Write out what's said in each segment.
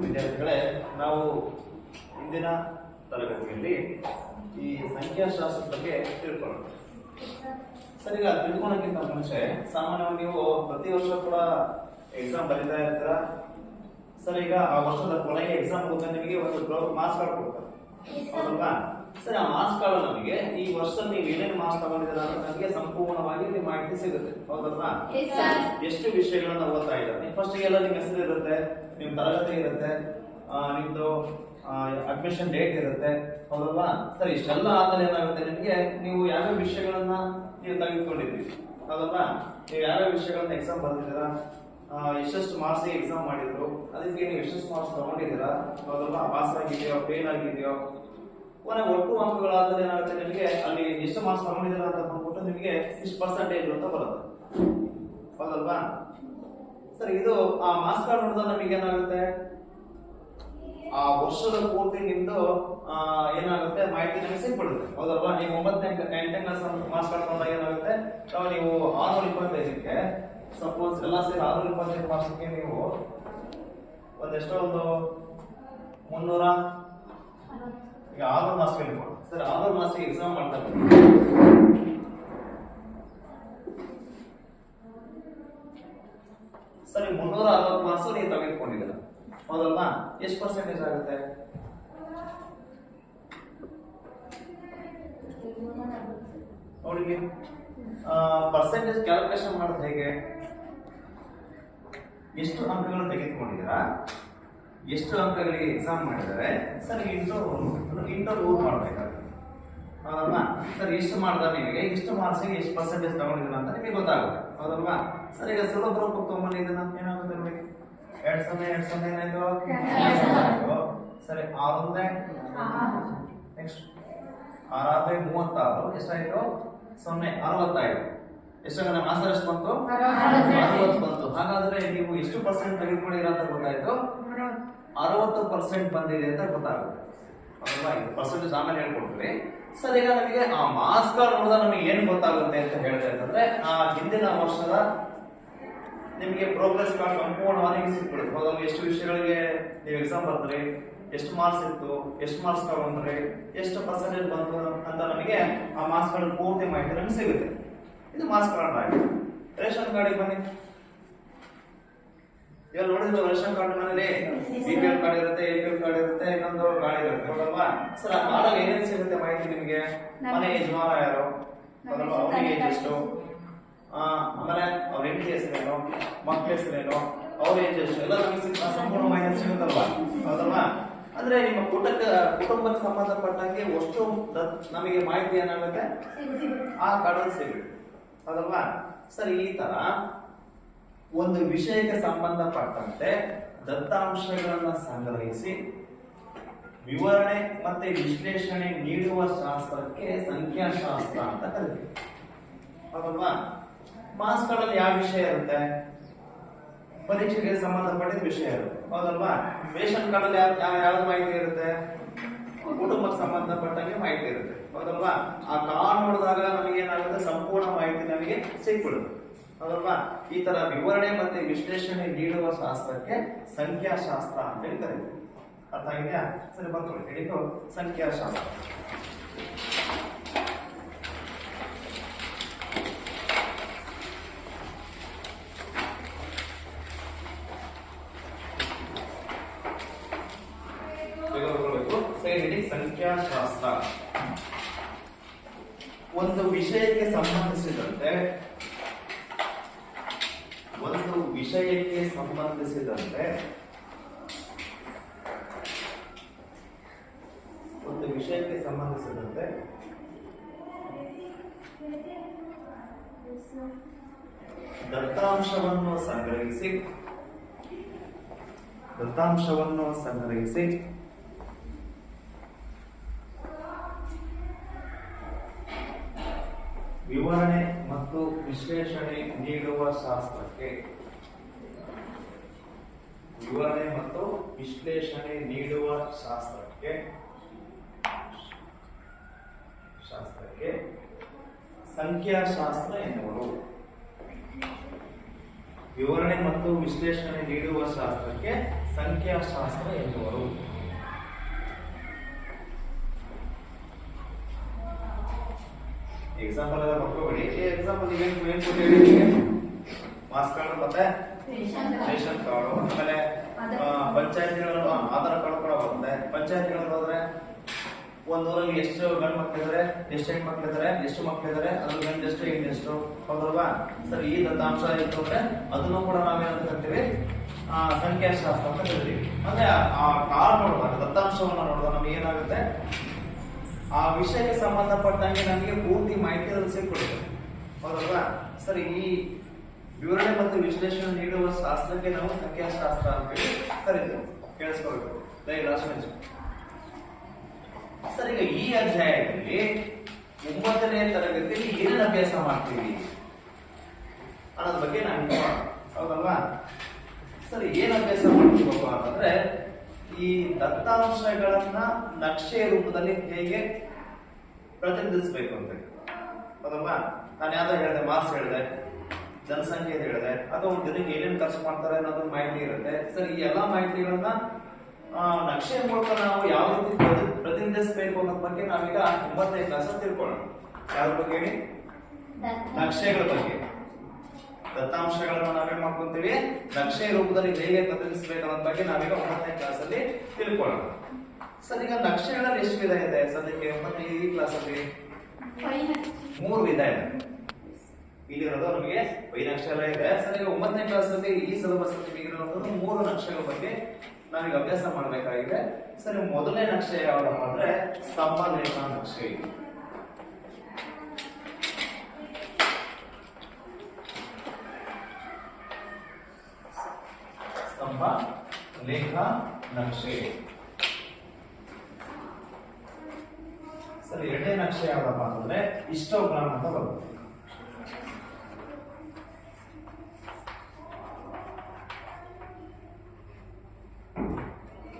ವಿದ್ಯಾರ್ಥಿಗಳೇ, ನಾವು ಇಂದಿನ ತರಗತಿಯಲ್ಲಿ ಈ ಸಂಖ್ಯಾಶಾಸ್ತ್ರದ ಬಗ್ಗೆ ತಿಳ್ಕೊಳ್ಳೋಣ. ಸರ್, ಈಗ ತಿಳ್ಕೊಳ್ಳೋಕ್ಕಿಂತ ಮುಂಚೆ ಸಾಮಾನ್ಯವಾಗಿ ನೀವು ಪ್ರತಿ ವರ್ಷ ಕೂಡ ಎಕ್ಸಾಮ್ ಬರೀತಾ ಇರ್ತೀರ. ಸರ್, ಈಗ ಆ ವರ್ಷದ ಕೊನೆಗೆ ಎಕ್ಸಾಮ್ ಹೋದಾಗ ನಿಮಗೆ ಒಂದು ಮಾರ್ಕ್ಸ್ ಕಾರ್ಡ್ ಕೊಡ್ತಾರೆ, ಹೌದಲ್ವಾ? ಸರಿ, ಆ ಮಾರ್ಕ್ಸ್ ಕಾರ್ಡ್ ನಮಗೆ ಈ ವರ್ಷ ನೀವು ಏನೇನು ಮಾರ್ಕ್ಸ್ ತಗೊಂಡಿದ್ದೀರಾ ಅಂತ ನಮಗೆ ಸಂಪೂರ್ಣವಾಗಿ ನಿಮ್ಮ ಮಾಹಿತಿ ಸಿಗುತ್ತೆ, ಹೌದಲ್ವಾ? ಎಷ್ಟು ವಿಷಯಗಳನ್ನ ಓದ್ತಾ ಇದ್ದಾರೆ. ಫಸ್ಟ್ ಎಲ್ಲ ನಿಮ್ಮ ಹೆಸರು ಇರುತ್ತೆ, ನಿಮ್ಮ ತರಗತಿ ಇರುತ್ತೆ, ನಿಮ್ದು ಅಡ್ಮಿಷನ್ ಡೇಟ್ ಇರುತ್ತೆ, ಹೌದಲ್ವಾ? ಸರಿ, ಇಷ್ಟೆಲ್ಲ ಆದ್ಮೇಲೆ ಏನಾಗುತ್ತೆ, ನಿಮಗೆ ನೀವು ಯಾವ್ಯಾವ ವಿಷಯಗಳನ್ನ ನೀವು ತೆಗೆದುಕೊಂಡಿದ್ದೀರಿ, ಹೌದಲ್ವಾ? ನೀವು ಯಾವ್ಯಾವ ವಿಷಯಗಳನ್ನ ಎಕ್ಸಾಮ್ ಬರ್ತಿದ್ದೀರಾ, ಎಷ್ಟೆಷ್ಟು ಮಾರ್ಕ್ಸ್ ಎಕ್ಸಾಮ್ ಮಾಡಿದ್ರು, ಅದಕ್ಕೆ ನೀವು ಎಷ್ಟೆಷ್ಟು ಮಾರ್ಕ್ಸ್ ತಗೊಂಡಿದ್ದೀರಾ, ಹೌದಲ್ವಾ? ಪಾಸ್ ಆಗಿದೆಯೋ ಫೇಲ್ ಆಗಿದೆಯೋ, ಒಟ್ಟು ಅಂಕಗಳಾದ್ರೆ ಏನಾಗುತ್ತೆ, ನಿಮಗೆ ಅಲ್ಲಿ ಎಷ್ಟು ಮಾರ್ಕ್ಸ್ ತಗೊಂಡಿದ್ದೀರಾ ಅಂತ ಬಂದ್ಬಿಟ್ಟು ನಿಮಗೆ ಇಷ್ಟು ಪರ್ಸೆಂಟೇಜ್ ಅಂತ ಬರುತ್ತೆ, ಹೌದಲ್ವಾ? ಸರಿ, ಇದು ಆ ಮಾರ್ಕ್ಸ್ ಕಾರ್ಡ್ ನೋಡಿದಾಗ ನಮಗೆ ಏನಾಗುತ್ತೆ, ಆ ವರ್ಷದ ಪೂರ್ತಿ ನಿಮ್ದು ಏನಾಗುತ್ತೆ ಮಾಹಿತಿ ನಮಗೆ ಸಿಕ್ಬಿಡುತ್ತೆ, ಹೌದಲ್ವಾ? ನೀವು 9ನೇ ಕ್ಲಾಸ್ ಮಾರ್ಕ್ಸ್ ಕಾರ್ಡ್ ತಗೊಂಡಾಗ ಏನಾಗುತ್ತೆ, ನೀವು 625ಕ್ಕೆ ಸಪೋಸ್ ಎಲ್ಲ ಸೇರಿ 625 ಮಾರ್ಕ್ಸ್ಗೆ ನೀವು ಒಂದೆಷ್ಟೋ ಒಂದು 300 ಈಗ 600 ಮಾರ್ಕ್ಸ್ ಹೇಳ್ಕೊಂಡು ಸರ್ 600 ಮಾರ್ಕ್ಸ್ ಎಕ್ಸಾಮ್ ಮಾಡ್ತಾ ಸರಿ 360 ಮಾರ್ಕ್ಸ್ ನೀವು ತೆಗೆದುಕೊಂಡಿದ್ದೀರ, ಹೌದಲ್ವಾ? ಎಷ್ಟು ಪರ್ಸೆಂಟೇಜ್ ಆಗುತ್ತೆ? ನೋಡಿ, ಪರ್ಸೆಂಟೇಜ್ ಕ್ಯಾಲ್ಕುಲೇಷನ್ ಮಾಡೋದು ಹೇಗೆ? ಎಷ್ಟು ಅಂಕಗಳನ್ನು ತೆಗೆದುಕೊಂಡಿದ್ದೀರಾ, ಎಷ್ಟು ಅಂಕಗಳಿಗೆ ಎಕ್ಸಾಮ್ ಮಾಡಿದ್ದಾರೆ, ಸರ್ ಇಂಟು 100 ಮಾಡಬೇಕಾಗುತ್ತೆ, ಹೌದಲ್ವಾ? ಸರ್, ಇಷ್ಟು ಮಾಡಿದ್ರೆ ನಿಮಗೆ ಇಷ್ಟು ಮಾರ್ಕ್ಸಿಗೆ ಎಷ್ಟು ಪರ್ಸೆಂಟೇಜ್ ತಗೊಂಡಿದ್ದೀರ ಅಂತ ನಿಮಗೆ ಗೊತ್ತಾಗುತ್ತೆ, ಹೌದಲ್ವಾ? ಸರ್, ಈಗ ಸುಲಭ ರೂಪಕ್ಕೆ ಇದನ್ನ ಏನಾಗುತ್ತೆ ನೋಡಿ, 2 ಏನಾಯ್ತು, ಸರಿ 6 ನೆಕ್ಸ್ಟ್ 6 36 ಎಷ್ಟಾಯ್ತು, 0 65 ಎಷ್ಟಾಗ ಮಾಸ್ಟರ್ ಎಷ್ಟು ಬಂತು, 60 ಬಂತು. ಹಾಗಾದ್ರೆ ನೀವು ಎಷ್ಟು ಪರ್ಸೆಂಟ್ ತೆಗೆದುಕೊಂಡಿರ ಅಂತ ಗೊತ್ತಾಯ್ತು, 60% ಬಂದಿದೆ ಅಂತ ಗೊತ್ತಾಗುತ್ತೆ, ಹೌದಲ್ವಾ? ಇದು ಪರ್ಸೆಂಟೇಜ್ ಆಮೇಲೆ ಹೇಳ್ಕೊಡ್ತೀವಿ. ಸರ್, ಈಗ ನಮಗೆ ಆ ಮಾರ್ಕ್ಸ್ ಕಾರ್ಡ್ ನೋಡಿದಾಗ ನಮಗೆ ಏನು ಗೊತ್ತಾಗುತ್ತೆ ಅಂತ ಹೇಳಿದ್ರೆ ಅಂತಂದ್ರೆ, ಆ ಹಿಂದಿನ ವರ್ಷದ ನಿಮಗೆ ಪ್ರೋಗ್ರೆಸ್ ಕಾರ್ಡ್ ಸಂಪೂರ್ಣವಾಗಿ ಸಿಕ್ಬಿಡುತ್ತೆ, ಹೌದಲ್ವಾ? ಎಷ್ಟು ವಿಷಯಗಳಿಗೆ ನೀವು ಎಕ್ಸಾಮ್ ಬರ್ದ್ರಿ, ಎಷ್ಟು ಮಾರ್ಕ್ಸ್ ಇತ್ತು, ಎಷ್ಟು ಮಾರ್ಕ್ಸ್ ತಗೊಂಡ್ರಿ, ಎಷ್ಟು ಪರ್ಸೆಂಟೇಜ್ ಬಂತು ಅಂತ ನಮಗೆ ಆ ಮಾರ್ಕ್ಸ್ ಕಾರ್ಡ್ ಪೂರ್ತಿ ಮಾಹಿತಿ ನಮಗೆ ಸಿಗುತ್ತೆ. ಇದು ಮಾರ್ಕ್ಸ್ ಕಾರ್ಡ್ ಆಗಿದೆ. ರೇಷನ್ ಕಾರ್ಡಿಗೆ ಬನ್ನಿ. ಇವಾಗ ನೋಡಿದ್ರು ರೇಷನ್ ಕಾರ್ಡ್ ಮನೇಲಿ BPL ಕಾರ್ಡ್ ಇರುತ್ತೆ, APL ಕಾರ್ಡ್ ಇರುತ್ತೆ, ಇನ್ನೊಂದು ಕಾರ್ಡ್ ಇರುತ್ತೆ, ಹೌದಲ್ವಾ? ಸರ್, ಆ ಕಾರ್ಡಲ್ಲಿ ಏನೇನು ಸಿಗುತ್ತೆ ಮಾಹಿತಿ ನಿಮಗೆ? ಮನೆ ಯಜಮಾನ ಯಾರು, ಹೌದಲ್ವಾ? ಅವನಿಗೆ ಏಜ್ ಎಷ್ಟು, ಆಮೇಲೆ ಅವ್ರ ಹೆಂಡತಿ ಹೆಸರೇನು, ಮಕ್ಕಳ ಹೆಸರೇನು, ಅವ್ರ ಏಜ್ ಎಷ್ಟು, ಎಲ್ಲ ನಮಗೆ ಸಂಪೂರ್ಣ ಮಾಹಿತಿ ಸಿಗುತ್ತಲ್ವಾ, ಹೌದಲ್ವಾ? ಅಂದ್ರೆ ನಿಮ್ಮ ಕುಟುಂಬಕ್ಕೆ ಸಂಬಂಧಪಟ್ಟಂಗೆ ಅಷ್ಟು ನಮಗೆ ಮಾಹಿತಿ ಏನಾಗುತ್ತೆ ಆ ಕಾರ್ಡ್ ಸಿಗುತ್ತೆ, ಹೌದಲ್ವಾ? ಸರಿ, ಈ ತರ ಒಂದು ವಿಷಯಕ್ಕೆ ಸಂಬಂಧಪಟ್ಟಂತೆ ದತ್ತಾಂಶಗಳನ್ನು ಸಂಗ್ರಹಿಸಿ ವಿವರಣೆ ಮತ್ತೆ ವಿಶ್ಲೇಷಣೆ ನೀಡುವ ಶಾಸ್ತ್ರಕ್ಕೆ ಸಂಖ್ಯಾಶಾಸ್ತ್ರ ಅಂತ ಕರಿತೀವಿ, ಹೌದಲ್ವಾ? ಮಾರ್ಕ್ಸ್ ಕಾರ್ಡ್ ಅಲ್ಲಿ ಯಾವ ವಿಷಯ ಇರುತ್ತೆ? ಪರೀಕ್ಷೆಗೆ ಸಂಬಂಧಪಟ್ಟಿದ ವಿಷಯ ಇರುತ್ತೆ, ಹೌದಲ್ವಾ? ರೇಷನ್ ಕಾರ್ಡ್ ಅಲ್ಲಿ ಯಾವ್ದು ಮಾಹಿತಿ ಇರುತ್ತೆ? ಕುಟುಂಬಕ್ಕೆ ಸಂಬಂಧಪಟ್ಟಂಗೆ ಮಾಹಿತಿ ಇರುತ್ತೆ, ಹೌದಲ್ವಾ? ಆ ಕಾರ್ಡ್ ನೋಡಿದಾಗ ನಮಗೆ ಏನಾಗುತ್ತೆ, ಸಂಪೂರ್ಣ ಮಾಹಿತಿ ನಮಗೆ ಸಿಕ್ಬಿಡುತ್ತೆ, ಹೌದಲ್ವಾ? ಈ ತರ ವಿವರಣೆ ಮತ್ತೆ ವಿಶ್ಲೇಷಣೆ ನೀಡುವ ಶಾಸ್ತ್ರಕ್ಕೆ ಸಂಖ್ಯಾಶಾಸ್ತ್ರ ಅಂತ ಹೇಳಿ ಕರೀತೀವಿ. ಅರ್ಥ ಆಗಿದೆಯಾ? ಸರಿ, ಬರ್ಕೊಳ್ಳಿ. ಇದು ಸಂಖ್ಯಾಶಾಸ್ತ್ರ. ಸಂಖ್ಯಾಶಾಸ್ತ್ರ ಒಂದು ವಿಷಯಕ್ಕೆ ಸಂಬಂಧಿಸಿದಂತೆ ದತ್ತಾಂಶವನ್ನು ಸಂಗ್ರಹಿಸಿ ವಿವರಣೆ ಮತ್ತು ವಿಶ್ಲೇಷಣೆ ನೀಡುವ ಶಾಸ್ತ್ರಕ್ಕೆ ಸಂಖ್ಯಾಶಾಸ್ತ್ರ ಎನ್ನುವರು. ವಿವರಣೆ ಮತ್ತು ವಿಶ್ಲೇಷಣೆ ನೀಡುವ ಶಾಸ್ತ್ರಕ್ಕೆ ಸಂಖ್ಯಾಶಾಸ್ತ್ರ ಎನ್ನುವರು. ಎಕ್ಸಾಂಪಲ್ ಎಲ್ಲ ಬರ್ಕೋಬೇಡಿ. ಎಕ್ಸಾಂಪಲ್ ಏನ್ ಕೊಟ್ಟಿದ್ದೀವಿ? ಮಾಸ್ ಕಾರ್ಡ್ ಮತ್ತೆ ರೇಷನ್ ಕಾರ್ಡು, ಆಮೇಲೆ ಪಂಚಾಯತಿಗಳ ಆಧಾರ್ ಕಾರ್ಡ್ ಕೂಡ ಬರುತ್ತೆ. ಪಂಚಾಯತಿಗಳಲ್ಲಿ ಹೋದ್ರೆ ಒಂದೂರಲ್ಲಿ ಎಷ್ಟು ಗಂಡು ಮಕ್ಕಳಿದ್ದಾರೆ, ಎಷ್ಟು ಹೆಣ್ಣು ಮಕ್ಕಳಿದ್ದಾರೆ, ಎಷ್ಟು ಮಕ್ಕಳಿದ್ದಾರೆ, ಅದ್ರ ಗಂಡು ಎಷ್ಟು ಹೆಣ್ಣು ಎಷ್ಟು, ಹೌದಲ್ವಾ? ಸರ್, ಈ ದತ್ತಾಂಶ ಇತ್ತು ಅಂದ್ರೆ ಅದನ್ನು ಕೂಡ ನಾವೇನಂತ ಕರಿತೀವಿ? ಸಂಖ್ಯಾಶಾಸ್ತ್ರ ಅಂತ ಕರಿತೀವಿ. ಅಂದ್ರೆ ಆ ಕಾರ್ಡ್ ನೋಡುವಾಗ, ದತ್ತಾಂಶವನ್ನು ನೋಡುವಾಗ ನಮ್ಗೆ ಏನಾಗುತ್ತೆ, ಆ ವಿಷಯಕ್ಕೆ ಸಂಬಂಧಪಟ್ಟಂಗೆ ನಮಗೆ ಪೂರ್ತಿ ಮಾಹಿತಿ ಅದ್ರಲ್ಲಿ ಸಿಕ್ಬಿಡುತ್ತೆ, ಹೌದಲ್ವಾ? ಸರಿ, ಈ ವಿವರಣೆ ಮತ್ತು ವಿಶ್ಲೇಷಣೆ ನೀಡುವ ಶಾಸ್ತ್ರಕ್ಕೆ ನಾವು ಸಂಖ್ಯಾಶಾಸ್ತ್ರ ಅಂತ ಹೇಳಿ ಕರಿತೀವಿ. ಕೇಳಿಸ್ಕೋಬೇಕು. ಸರ್, ಈಗ ಈ ಅಧ್ಯಾಯದಲ್ಲಿ 9ನೇ ತರಗತಿಯಲ್ಲಿ ಏನೇನು ಅಭ್ಯಾಸ ಮಾಡ್ತೀವಿ ಅನ್ನೋದ್ರ ಬಗ್ಗೆ ನಾನು ನೋಡೋಣ, ಹೌದಲ್ವಾ? ಸರಿ, ಏನ್ ಅಭ್ಯಾಸ ಮಾಡ್ತೀವಪ್ಪ ಅಂತಂದ್ರೆ, ಈ ದತ್ತಾಂಶಗಳನ್ನ ನಕ್ಷೆ ರೂಪದಲ್ಲಿ ಹೇಗೆ ಪ್ರತಿನಿಧಿಸಬೇಕು ಅಂತ, ಹೌದಲ್ವಾ? ನಾನು ಯಾವ್ದೋ ಹೇಳಿದೆ, ಮಾರ್ಕ್ಸ್ ಹೇಳಿದೆ, ಜನಸಂಖ್ಯೆ ಹೇಳಿದೆ, ಅಥವಾ ಒಂದು ದಿನಕ್ಕೆ ಏನೇನು ಖರ್ಚು ಮಾಡ್ತಾರೆ ಅನ್ನೋದು ಮಾಹಿತಿ ಇರುತ್ತೆ. ಸರಿ, ಈ ಎಲ್ಲಾ ಮಾಹಿತಿಗಳನ್ನ ನಕ್ಷೆ ಮೂಲಕ ನಾವು ಯಾವ ರೀತಿ ಪ್ರತಿನಿಧಿಸಬೇಕು ಅನ್ನೋದ್ರ ಬಗ್ಗೆ ನಾವೀಗ 9ನೇ ಕ್ಲಾಸ್ ತಿಳ್ಕೊಳ್ಳೋಣ. ಯಾವ್ದ್ರ ಬಗ್ಗೆ ಹೇಳಿ? ನಕ್ಷೆಗಳ ಬಗ್ಗೆ. ದತ್ತಾಂಶಗಳನ್ನ ನಾವೇನ್ ಮಾಡ್ಕೊಂತೀವಿ, ನಕ್ಷೆ ರೂಪದಲ್ಲಿ ಹೇಗೆ ಪ್ರತಿನಿಧಿಸಬೇಕು ಅನ್ನೋದ್ರ ಬಗ್ಗೆ ನಾವೀಗ 9ನೇ ಕ್ಲಾಸ್ ಅಲ್ಲಿ ತಿಳ್ಕೊಳ್ಳೋಣ. ಸರ್, ಈಗ ನಕ್ಷೆಗಳಲ್ಲಿ ಎಷ್ಟು ವಿಧ ಇದೆ ಸದ್ಯಕ್ಕೆ? ಮತ್ತೆ ಈ ಕ್ಲಾಸ್ ಅಲ್ಲಿ 3 ವಿಧ ಇದೆ. ಇಲ್ಲಿರೋದು ನಮಗೆ ನಕ್ಷೆ ಎಲ್ಲ ಇದೆ. ಸರ್, ಈಗ 9ನೇ ಕ್ಲಾಸ್ ಅಲ್ಲಿ ಈ ಸಿಲೆಬಸ್ ಅಲ್ಲಿ ಇರೋದು 3 ನಕ್ಷೆಗಳ ಬಗ್ಗೆ ನಾವೀಗ ಅಭ್ಯಾಸ ಮಾಡಬೇಕಾಗಿದೆ. ಸರಿ, ಮೊದಲನೇ ನಕ್ಷೆ ಯಾವ್ದಪ್ಪ ಅಂದ್ರೆ ಸ್ತಂಭ ರೇಖಾ ನಕ್ಷೆ. ಸ್ತಂಭ ರೇಖಾ ನಕ್ಷೆ. ಸರಿ, ಎರಡನೇ ನಕ್ಷೆ ಯಾವ್ದಪ್ಪ ಅಂತಂದ್ರೆ ಹಿಸ್ಟೋಗ್ರಾಮ್ ಅಂತ ಬರುತ್ತೆ.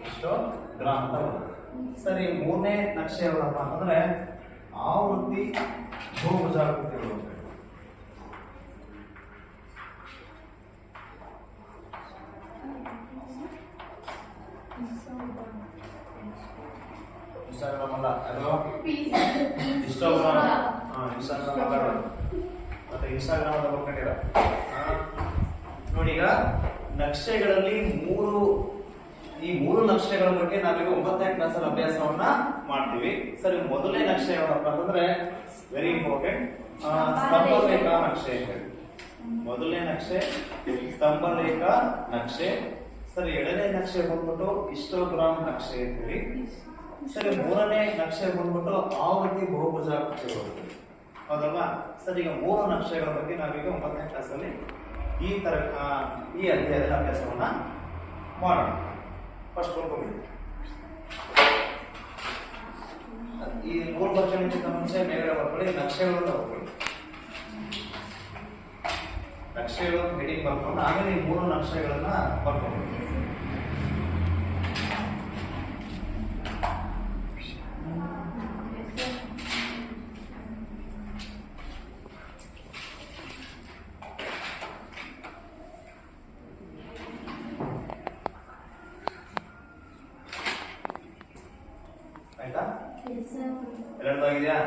ಹಿಸ್ಟೋಗ್ರಾಮ್ ಅಂತ ಬರುತ್ತೆ. ಸರಿ, ಮೂರನೇ ನಕ್ಷೆ ಯಾವ್ದಪ್ಪ ಅಂತಂದ್ರೆ ಆವೃತ್ತಿ ಬಹುಭುಜಾಕೃತಿಗಳು. ಇನ್ಸ್ಟಾಗ್ರಾಮ್ ಅಲ್ಲ, ಅದು ಹಿಸ್ಟೋಗ್ರಾಮ್. ಇನ್ಸ್ಟಾಗ್ರಾಮ್ ಅಲ್ಲ, ಮತ್ತೆ ಇನ್ಸ್ಟಾಗ್ರಾಮ್ ಅಂತ ಬರ್ಕೊಂಡಿರ ನೋಡಿ. ಈಗ ನಕ್ಷೆಗಳಲ್ಲಿ ಈ ಮೂರು ನಕ್ಷೆಗಳ ಬಗ್ಗೆ ನಾವೀಗ 9ನೇ ಕ್ಲಾಸ್ ಅಲ್ಲಿ ಅಭ್ಯಾಸವನ್ನ ಮಾಡ್ತೀವಿ. ಸರಿ, ಮೊದಲನೇ ನಕ್ಷೆ ಯಾವಪ್ಪ ಅಂತಂದ್ರೆ ವೆರಿ ಇಂಪಾರ್ಟೆಂಟ್, ಸ್ತಂಭ ರೇಖಾ ನಕ್ಷೆ. ಮೊದಲನೇ ನಕ್ಷೆ ಸ್ತಂಭ ರೇಖಾ ನಕ್ಷೆ. ಸರಿ, ಎರಡನೇ ನಕ್ಷೆ ಬಂದ್ಬಿಟ್ಟು ಹಿಸ್ಟೋಗ್ರಾಮ್ ನಕ್ಷೆ ಅಂತ ಹೇಳಿ. ಸರಿ, ಮೂರನೇ ನಕ್ಷೆ ಬಂದ್ಬಿಟ್ಟು ಆವೃತ್ತಿ ಬಹುಭುಜಾಕೃತಿಗಳು, ಹೌದಲ್ವಾ? ಸರಿ, ಈಗ 3 ನಕ್ಷೆಗಳ ಬಗ್ಗೆ ನಾವೀಗ 9ನೇ ಕ್ಲಾಸ್ ಅಲ್ಲಿ ಈ ಅಧ್ಯಾಯದ ಅಭ್ಯಾಸವನ್ನ ಮಾಡೋಣ. ಫಸ್ಟ್ ಬರ್ಕೊಂಡು ಈ 3 ಬರ್ಕೊಳ್ಳೋಕ್ಕಿಂತ ಮುಂಚೆ ಮೇಲ್ಗಡೆ ಬರ್ಕೊಳ್ಳಿ, ನಕ್ಷೆಗಳನ್ನು ಬರ್ಕೊಳ್ಳಿ. ನಕ್ಷೆಗಳು ಹೆಡಿಂಗ್ ಬರ್ಕೊಂಡು ಆಮೇಲೆ ಈ 3 ನಕ್ಷೆಗಳನ್ನ ಬರ್ಕೊಂಡು. ಆಯ್ತಾ? ಎರಡಾಗಿದೆಯಾ?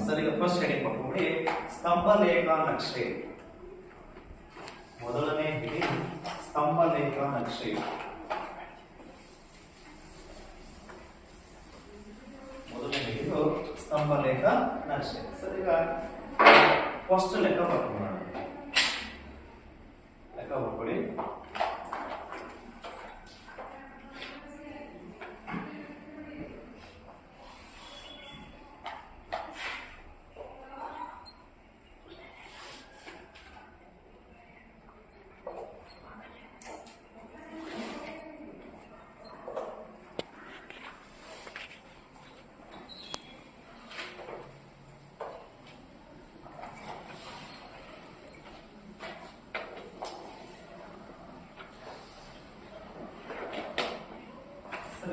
ಸರಿ, ಈಗ ಫಸ್ಟ್ ಹೆಡಿಂಗ್ ಬರ್ಕೊಂಡ್ಬಿಡಿ, ಸ್ತಂಭ ರೇಖಾ ನಕ್ಷೆ. ಮೊದಲನೇ ಹೆಡಿಂಗ್ ಸ್ತಂಭ ರೇಖಾ ನಕ್ಷೆ. ಮೊದಲನೇ ಹೆಡಿಂಗ್ ಸ್ತಂಭ ರೇಖಾ ನಕ್ಷೆ. ಸರಿ, ಈಗ ಫಸ್ಟ್ ಲೆಕ್ಕ ಬರ್ಕೊಳ್ಳೋಣ. ಲೆಕ್ಕ ಬರ್ಕೊಳ್ಳಿ.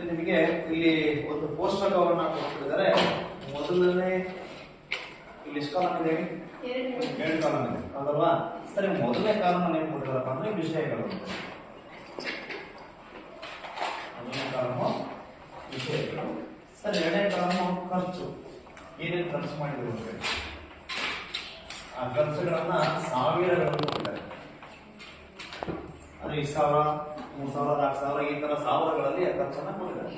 ನಿಮಗೆ ಇಲ್ಲಿ ಒಂದು ಕೋಷ್ಟಕವನ್ನ ಕೊಟ್ಟಿದ್ದಾರೆ. ಮೊದಲನೇ ಇಲ್ಲಿ ಎಷ್ಟು ಕಾಲಮ್ ಇದೆ? 2 ಕಾಲಮ್ ಇದೆ, ಹೌದಲ್ವಾ? ಸರಿ, ಮೊದಲನೇ ಕಾಲಮ್ ಏನ್ ಕೊಟ್ಟಿದ್ದಾರೆ ಯಾವುದಪ್ಪ ಅಂದ್ರೆ ವಿಷಯಗಳು. ಮೊದಲನೇ ಕಾಲಮು ವಿಷಯಗಳು. ಸರಿ, ಎರಡನೇ ಕಾಲಮು ಖರ್ಚು. ಏನೇನು ಖರ್ಚು ಮಾಡಿದ್ರು ಆ ಖರ್ಚುಗಳನ್ನ ಸಾವಿರಗಳನ್ನು ಕೊಟ್ಟಿದ್ದಾರೆ. ಅಂದ್ರೆ 2,000, 3,000, 4,000 ಈ ತರ ಸಾವಿರಗಳಲ್ಲಿ ಖರ್ಚನ್ನ ಕೊಟ್ಟಿದ್ದಾರೆ.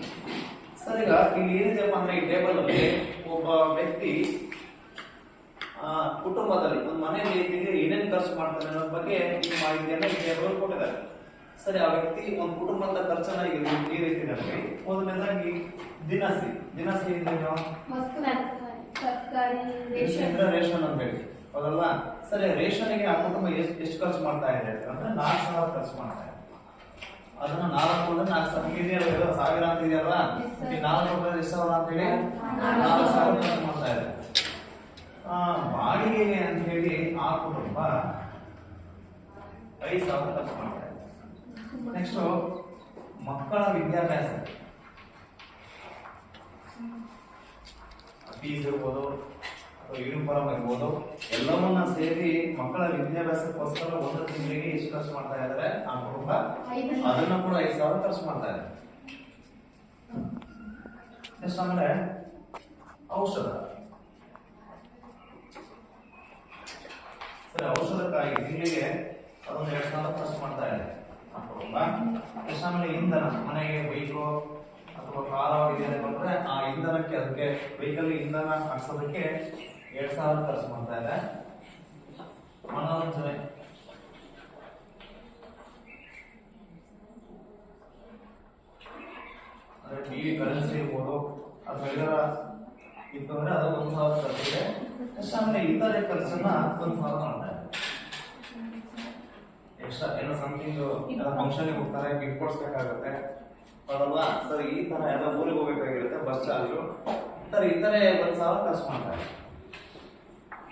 ಸರ್, ಈಗ ಇಲ್ಲಿ ಏನಿದೆಯಪ್ಪ ಅಂದ್ರೆ ಈ ಟೇಬಲ್ ಅಲ್ಲಿ ಒಬ್ಬ ವ್ಯಕ್ತಿ ಕುಟುಂಬದಲ್ಲಿ ಒಂದು ಮನೆಯಲ್ಲಿ ಏನೇನು ಖರ್ಚು ಮಾಡ್ತಾನೆ ಅನ್ನೋದ್ರ ಬಗ್ಗೆ ಈ ಮಾಹಿತಿಯನ್ನ ಈ ಟೇಬಲ್ ಕೊಟ್ಟಿದ್ದಾರೆ. ಸರಿ, ಆ ವ್ಯಕ್ತಿ ಒಂದು ಕುಟುಂಬದ ಖರ್ಚನ್ನ ಈ ರೀತಿ ನಮಗೆ ಮೊದಲನೇದಾಗಿ ದಿನಸಿ ಏನು ರೇಷನ್ ಅಂತ ಹೇಳಿ, ಹೌದಲ್ವಾ? ಸರಿ, ರೇಷನ್ಗೆ ಆ ಕುಟುಂಬ ಎಷ್ಟು ಖರ್ಚು ಮಾಡ್ತಾ ಇದೆ ಅಂದ್ರೆ 4,000 ಖರ್ಚು ಮಾಡ್ತಾ ಇದೆ. ಅದನ್ನ 4,000 ಸಾವಿರ ಅಂತ ಇದೆಯಲ್ವಾ, ಈ 4,000 ಎಷ್ಟು ಸಾವಿರ ಅಂತ ಹೇಳಿ 4,000 ಖರ್ಚು ಮಾಡ್ತಾ ಇದೆ. ಬಾಡಿಗೆಗೆ ಅಂತ ಹೇಳಿ ಆ ಕುಟುಂಬ 5,000 ಖರ್ಚು ಮಾಡ್ತಾ ಇದೆ. ನೆಕ್ಸ್ಟ್ ಮಕ್ಕಳ ವಿದ್ಯಾಭ್ಯಾಸ, ಫೀಸ್ ಇರ್ಬೋದು ಅಥವಾ ಯೂನಿಫಾರ್ಮ್ ಇರ್ಬೋದು, ಎಲ್ಲವನ್ನ ಸೇರಿ ಮಕ್ಕಳ ವಿದ್ಯಾಭ್ಯಾಸಕ್ಕೋಸ್ಕರ ಒಂದು ತಿಂಗಳಿಗೆ ಎಷ್ಟು ಖರ್ಚು ಮಾಡ್ತಾ ಇದ್ದಾರೆ ಆ ಕುಟುಂಬ, ಅದನ್ನ ಕೂಡ 5,000 ಖರ್ಚು ಮಾಡ್ತಾ ಇದೆ. ನೆಕ್ಸ್ಟ್ ಆಮೇಲೆ ಔಷಧ. ಸರಿ, ಔಷಧಕ್ಕಾಗಿ ತಿಂಗಳಿಗೆ ಅದೊಂದು 2,000 ಖರ್ಚು ಮಾಡ್ತಾ ಇದೆ ಆ ಕುಟುಂಬ. ನೆಕ್ಸ್ಟ್ ಆಮೇಲೆ ಇಂಧನ, ಮನೆಗೆ ಬೈಕು ಅಥವಾ ಕಾರವಾಗಿದೆ ಬಂದ್ರೆ ಆ ಇಂಧನಕ್ಕೆ, ಅದಕ್ಕೆ ವೆಹಿಕಲ್ ಇಂಧನ ಹಾಕ್ಸೋದಕ್ಕೆ 2,000 ಖರ್ಚು ಮಾಡ್ತಾ ಇದೆ. ಮನೋರಂಜನೆ, ಅಂದ್ರೆ ಟಿವಿ, ಕರೆನ್ಸಿ ಇರ್ಬೋದು ಅಥವಾ ಇದರ ಇತ್ತು ಅಂದ್ರೆ ಅದು 1,000 ಖರ್ಚಿದೆ. ಆಮೇಲೆ ಇತರೆ ಖರ್ಚನ್ನ 1,000 ಮಾಡ್ತಾ ಇದೆ. ಎಕ್ಸ್ಟ್ರಾ ಏನೋ ಸಮಥಿಂಗ್ ಫಂಕ್ಷನ್ ಹೋಗ್ತಾರೆ, ಗಿಫ್ಟ್ ಕೊಡ್ಸ್ಬೇಕಾಗತ್ತೆ, ಹೌದಲ್ವಾ? ಸರ್, ಈ ತರ ಎಲ್ಲ ಊರಿಗೆ ಹೋಗ್ಬೇಕಾಗಿರುತ್ತೆ, ಬಸ್ ಚಾರ್ಜು, ಇತರೆ 1,000 ಖರ್ಚು ಮಾಡ್ತಾರೆ.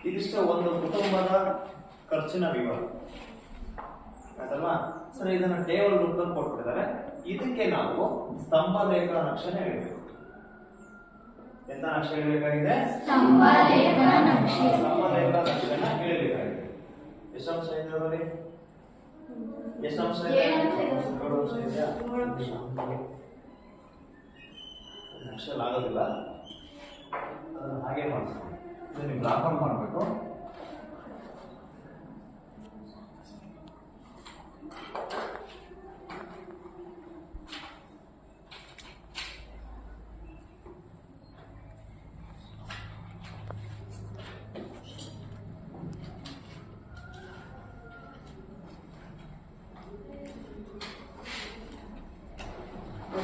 ಇದಿಷ್ಟು ಒಂದು ಕುಟುಂಬದ ಖರ್ಚಿನ ವಿವರ ಆಯ್ತಲ್ವಾ? ಸರ್, ಇದನ್ನ ಟೇಬಲ್ ರೂಪದಲ್ಲಿ ಕೊಟ್ಬಿಟ್ಟಿದ್ದಾರೆ. ಇದಕ್ಕೆ ನಾವು ಸ್ತಂಭ ಲೇಖ ನಕ್ಷೆನ ಹೇಳ್ಬೇಕು. ಎಂತ ನಕ್ಷೆ ಹೇಳ್ಬೇಕಾಗಿದೆ? ಸ್ತಂಭ ಲೇಖ ನಕ್ಷೆನ ಹೇಳಬೇಕಾಗಿದೆ. ಎಷ್ಟು ಅಂಶ ಇದೆ ಅದರಲ್ಲಿ? ಎಷ್ಟು ಅಂಶ ಇದೆ? 7 ಅಂಶ ಇದೆಯಾ? ನಕ್ಷೆ ಆಗೋದಿಲ್ಲ, ಅದನ್ನು ಹಾಗೆ ಮಾಡ್ಬೇಕು. ಇದನ್ನು ಬ್ಲಾಕ್ ಔಟ್ ಮಾಡಬೇಕು.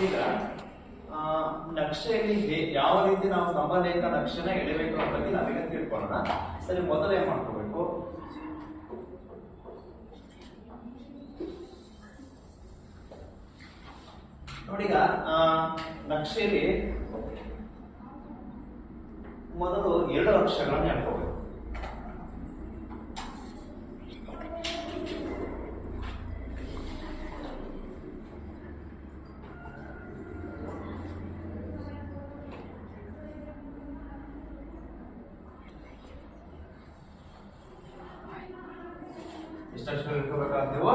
ಈಗ ನಕ್ಷೆಯಲ್ಲಿ ಯಾವ ರೀತಿ ನಾವು ಸ್ತಂಭಲೇಖ ನಕ್ಷೆನ ಎಳೆಬೇಕು ಅಂತ ನಾವೀಗ ತಿಳ್ಕೊಳ್ಳೋಣ. ಸರಿ, ಮೊದಲು ಏನ್ ಮಾಡ್ಕೋಬೇಕು? ನೋಡೀಗ ನಕ್ಷೆಯಲ್ಲಿ ಮೊದಲು 2 ಅಕ್ಷರಗಳನ್ನ ಹೇಳ್ಕೋಬೇಕು. ಎಷ್ಟು ಅಕ್ಷರ ಇಟ್ಕೋಬೇಕಾಗ್ತೀವೋ?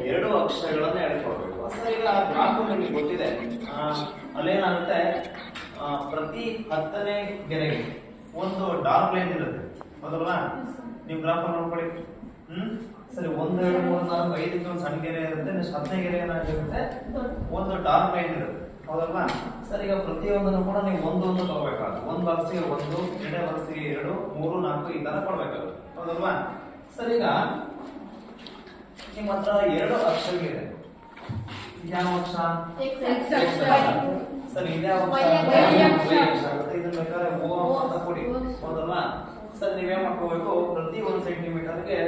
2 ಅಕ್ಷರಗಳನ್ನ ಹೇಳ್ಕೊಳ್ಬೇಕು. ಸರ್, ಈಗ ಗ್ರಾಫ್ ನಿಮಗೆ ಗೊತ್ತಿದೆ, ಅಲ್ಲೇನಾಗುತ್ತೆ, ಪ್ರತಿ 10ನೇ ಗೆರೆಗೆ ಒಂದು ಡಾರ್ಕ್ ಲೈನ್ ಇರುತ್ತೆ, ಹೌದಲ್ವಾ? ನೀವು ಗ್ರಾಫ್ ನೋಡ್ಕೊಳ್ಳಿ. ಸರಿ, 1, 2, 3, 4, 5ಕ್ಕೆ ಒಂದು ಸಣ್ಣ ಗೆರೆ ಇರುತ್ತೆ, ನೆಕ್ಸ್ಟ್ 10ನೇ ಗೆರೆ ಏನಾಗಿರುತ್ತೆ, ಒಂದು ಡಾರ್ಕ್ ಲೈನ್ ಇರುತ್ತೆ, ಹೌದಲ್ವಾ? ಸರ್, ಈಗ ಪ್ರತಿಯೊಂದನ್ನು ಕೂಡ ನೀವು ಒಂದು ತಗೋಬೇಕಾಗುತ್ತೆ. 1 ಬಾಕ್ಸಿಗೆ 1, 2ನೇ ಬಾಕ್ಸಿಗೆ 2, 3, 4 ಈ ತರ ಕೊಡ್ಬೇಕಾಗುತ್ತೆ, ಹೌದಲ್ವಾ? ಸರ್, ಈಗ ನಿಮ್ಮ ಹತ್ರ 2 ಅಕ್ಷರಗಳಿದೆ. ಯಾವ ಅಕ್ಷರ? ಸರ್, ಇದ್ಯಾವ ಅಕ್ಷರ? ಇದನ್ನ ಬೇಕಾದ್ರೆ ಓ ಅಂತ ಕೊಡಿ, ಹೌದಲ್ವಾ? ಸರ್, ನೀವೇನ್ ಮಾಡ್ಕೋಬೇಕು, ಪ್ರತಿ 1 ಸೆಂಟಿಮೀಟರ್ಗೆ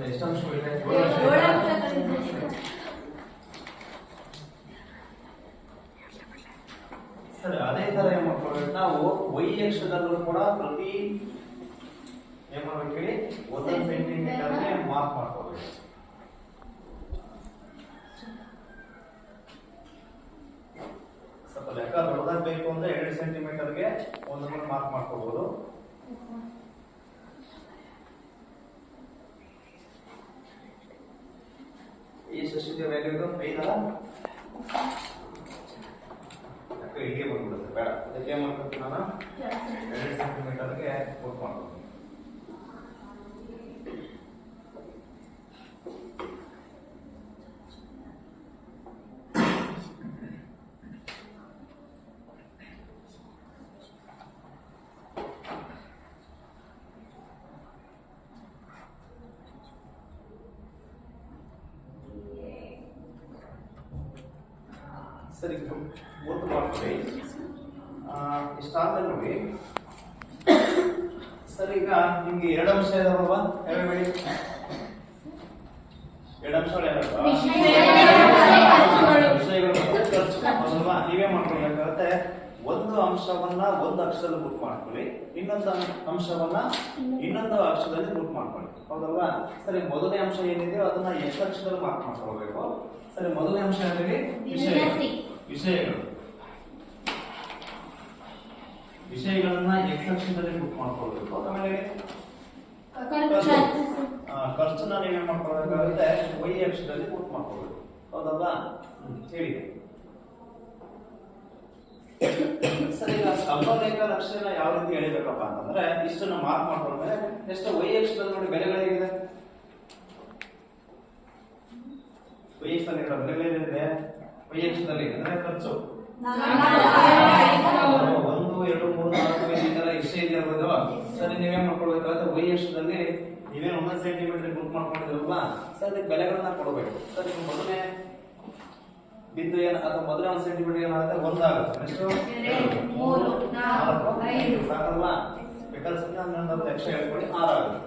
ಎಷ್ಟು ಅಂಶ ಇದೆ? ಸರಿ, ಅದೇ ತರ ಏನ್ ಮಾಡ್ಕೊಳ್ಬೇಕು ನಾವು y ಅಕ್ಷದಲ್ಲೂ ಕೂಡ ಪ್ರತಿ ಏನ್ ಮಾಡ್ಬೇಕು ಹೇಳಿ 1 ಸೆಂಟಿಮೀಟರ್ಗೆ ಮಾರ್ಕ್ ಮಾಡ್ಕೊಳ್ಬೇಕು. ಸ್ವಲ್ಪ ಲೆಕ್ಕ ದೊಡ್ಡದಾಗಬೇಕು ಅಂದ್ರೆ 2 ಸೆಂಟಿಮೀಟರ್ಗೆ ಒಂದನ್ನು ಮಾರ್ಕ್ ಮಾಡ್ಕೋಬಹುದು. ಎಷ್ಟಿದೆ ವ್ಯಾಲ್ಯೂ ಇದು 5 ಅಲ್ಲ, ಯಾಕೆ ಹೀಗೆ ಬಂದ್ಬಿಡುತ್ತೆ, ಬೇಡ. ಅದಕ್ಕೆ ಏನ್ ಮಾಡ್ಬೇಕು ನಾನು 2 ಸೆಂಟಿಮೀಟರ್ಗೆ ಪುಟ್ ಮಾಡ್ಬೇಕು. ಸರಿ, ಗೊತ್ತು ಮಾಡ್ಕೊಳ್ಳಿ. ಇಷ್ಟಾದ್ಮೇಲೆ ನೋಡಿ, ಸರಿ ಈಗ ನಿಮ್ಗೆ 2 ಅಂಶ ಇದಾವಲ್ವಾ, ಹೇಳಿ 2 ಅಂಶಗಳು ಯಾವ್ಯಾವ? ವಿಷಯಗಳು ಮತ್ತೆ ಖರ್ಚು ಅಲ್ವಾ. ನೀವೇ ಮಾಡ್ಕೊಳ್ಬೇಕಾಗತ್ತೆ, ಒಂದು ಅಂಶವನ್ನ ಒಂದು ಅಕ್ಷರದಲ್ಲಿ ಬುಕ್ ಮಾಡ್ಕೊಳ್ಳಿ, ಇನ್ನೊಂದು ಅಂಶವನ್ನ ಇನ್ನೊಂದು ಅಕ್ಷರದಲ್ಲಿ ಬುಕ್ ಮಾಡ್ಕೊಳ್ಳಿ, ಹೌದಲ್ವಾ. ಸರಿ, ಮೊದಲನೇ ಅಂಶ ಏನಿದೆಯೋ ಅದನ್ನ ಎಷ್ಟು ಅಕ್ಷರದಲ್ಲಿ ಮಾರ್ಕ್ ಮಾಡ್ಕೊಳ್ಬೇಕು? ಸರಿ, ಮೊದಲನೇ ಅಂಶ ಏನಿದೆ? ವಿಷಯಗಳನ್ನ ಎಕ್ಸ್ ಅಕ್ಷರದಲ್ಲಿ ಬುಕ್ ಮಾಡ್ಕೊಳ್ಬೇಕು. ಆಮೇಲೆ ಖರ್ಚನ್ನ ನೀವೇನ್ ಮಾಡ್ಕೊಳ್ಬೇಕಾಗುತ್ತೆ? ವೈ ಅಕ್ಷರದಲ್ಲಿ ಬುಕ್ ಮಾಡ್ಕೊಳ್ಬೇಕು, ಹೌದಲ್ವಾ. ಹೇಳಿ. ಸರಿ, ಈಗ ಸ್ತಂಭಲೇಖ ನಕ್ಷೆನ ಯಾವ ರೀತಿ ಎಳಿಬೇಕಪ್ಪ ಅಂತಂದ್ರೆ ಇಷ್ಟನ್ನ ಮಾರ್ಕ್ ಮಾಡ್ಕೊಂಡ್ಮೇಲೆ ಎಷ್ಟು ವೈ ಅಕ್ಷರದಲ್ಲಿ ನೋಡಿ ಬೆಲೆಗಳು ಹೇಗಿದೆ? ವೈ ಅಕ್ಷರದಲ್ಲಿ ಬೆಲೆಗಳೇನಿದೆ? ವೈ ಅಕ್ಷರದಲ್ಲಿ ಅಂದ್ರೆ ಖರ್ಚು 1 2 3 4 5 ಈ ತರ ಎಷ್ಟೇ ಇದೆ ಅಲ್ವಾ. ಸರಿ, ನೀವೇನ್ ಮಾಡ್ಕೊಳ್ಬೇಕಾಗುತ್ತೆ? ವೈ ಅಕ್ಷರದಲ್ಲಿ ನೀವೇನು 1 ಸೆಂಟಿಮೀಟರ್ ಬುಕ್ ಮಾಡ್ಕೊಂಡಿದ್ರಲ್ವಾ, ಸರಿ ಬೆಲೆಗಳನ್ನ ಕೊಡಬೇಕು. ಸರಿ, ಮೊದಲನೇ ಬಿಂದು ಏನು ಅಥವಾ ಮೊದಲನೇ 1 ಸೆಂಟಿಮೀಟರ್ ಏನಾಗುತ್ತೆ? 1 ಆಗುತ್ತೆ. ಎಷ್ಟು? 2 3 4 5 ಸಾಕಲ್ವಾ. ಬೇಕಾದ್ರೆ ಇನ್ನೊಂದು ಅಕ್ಷರ ಹೇಳ್ಕೊಳ್ಳಿ, 6 ಆಗುತ್ತೆ.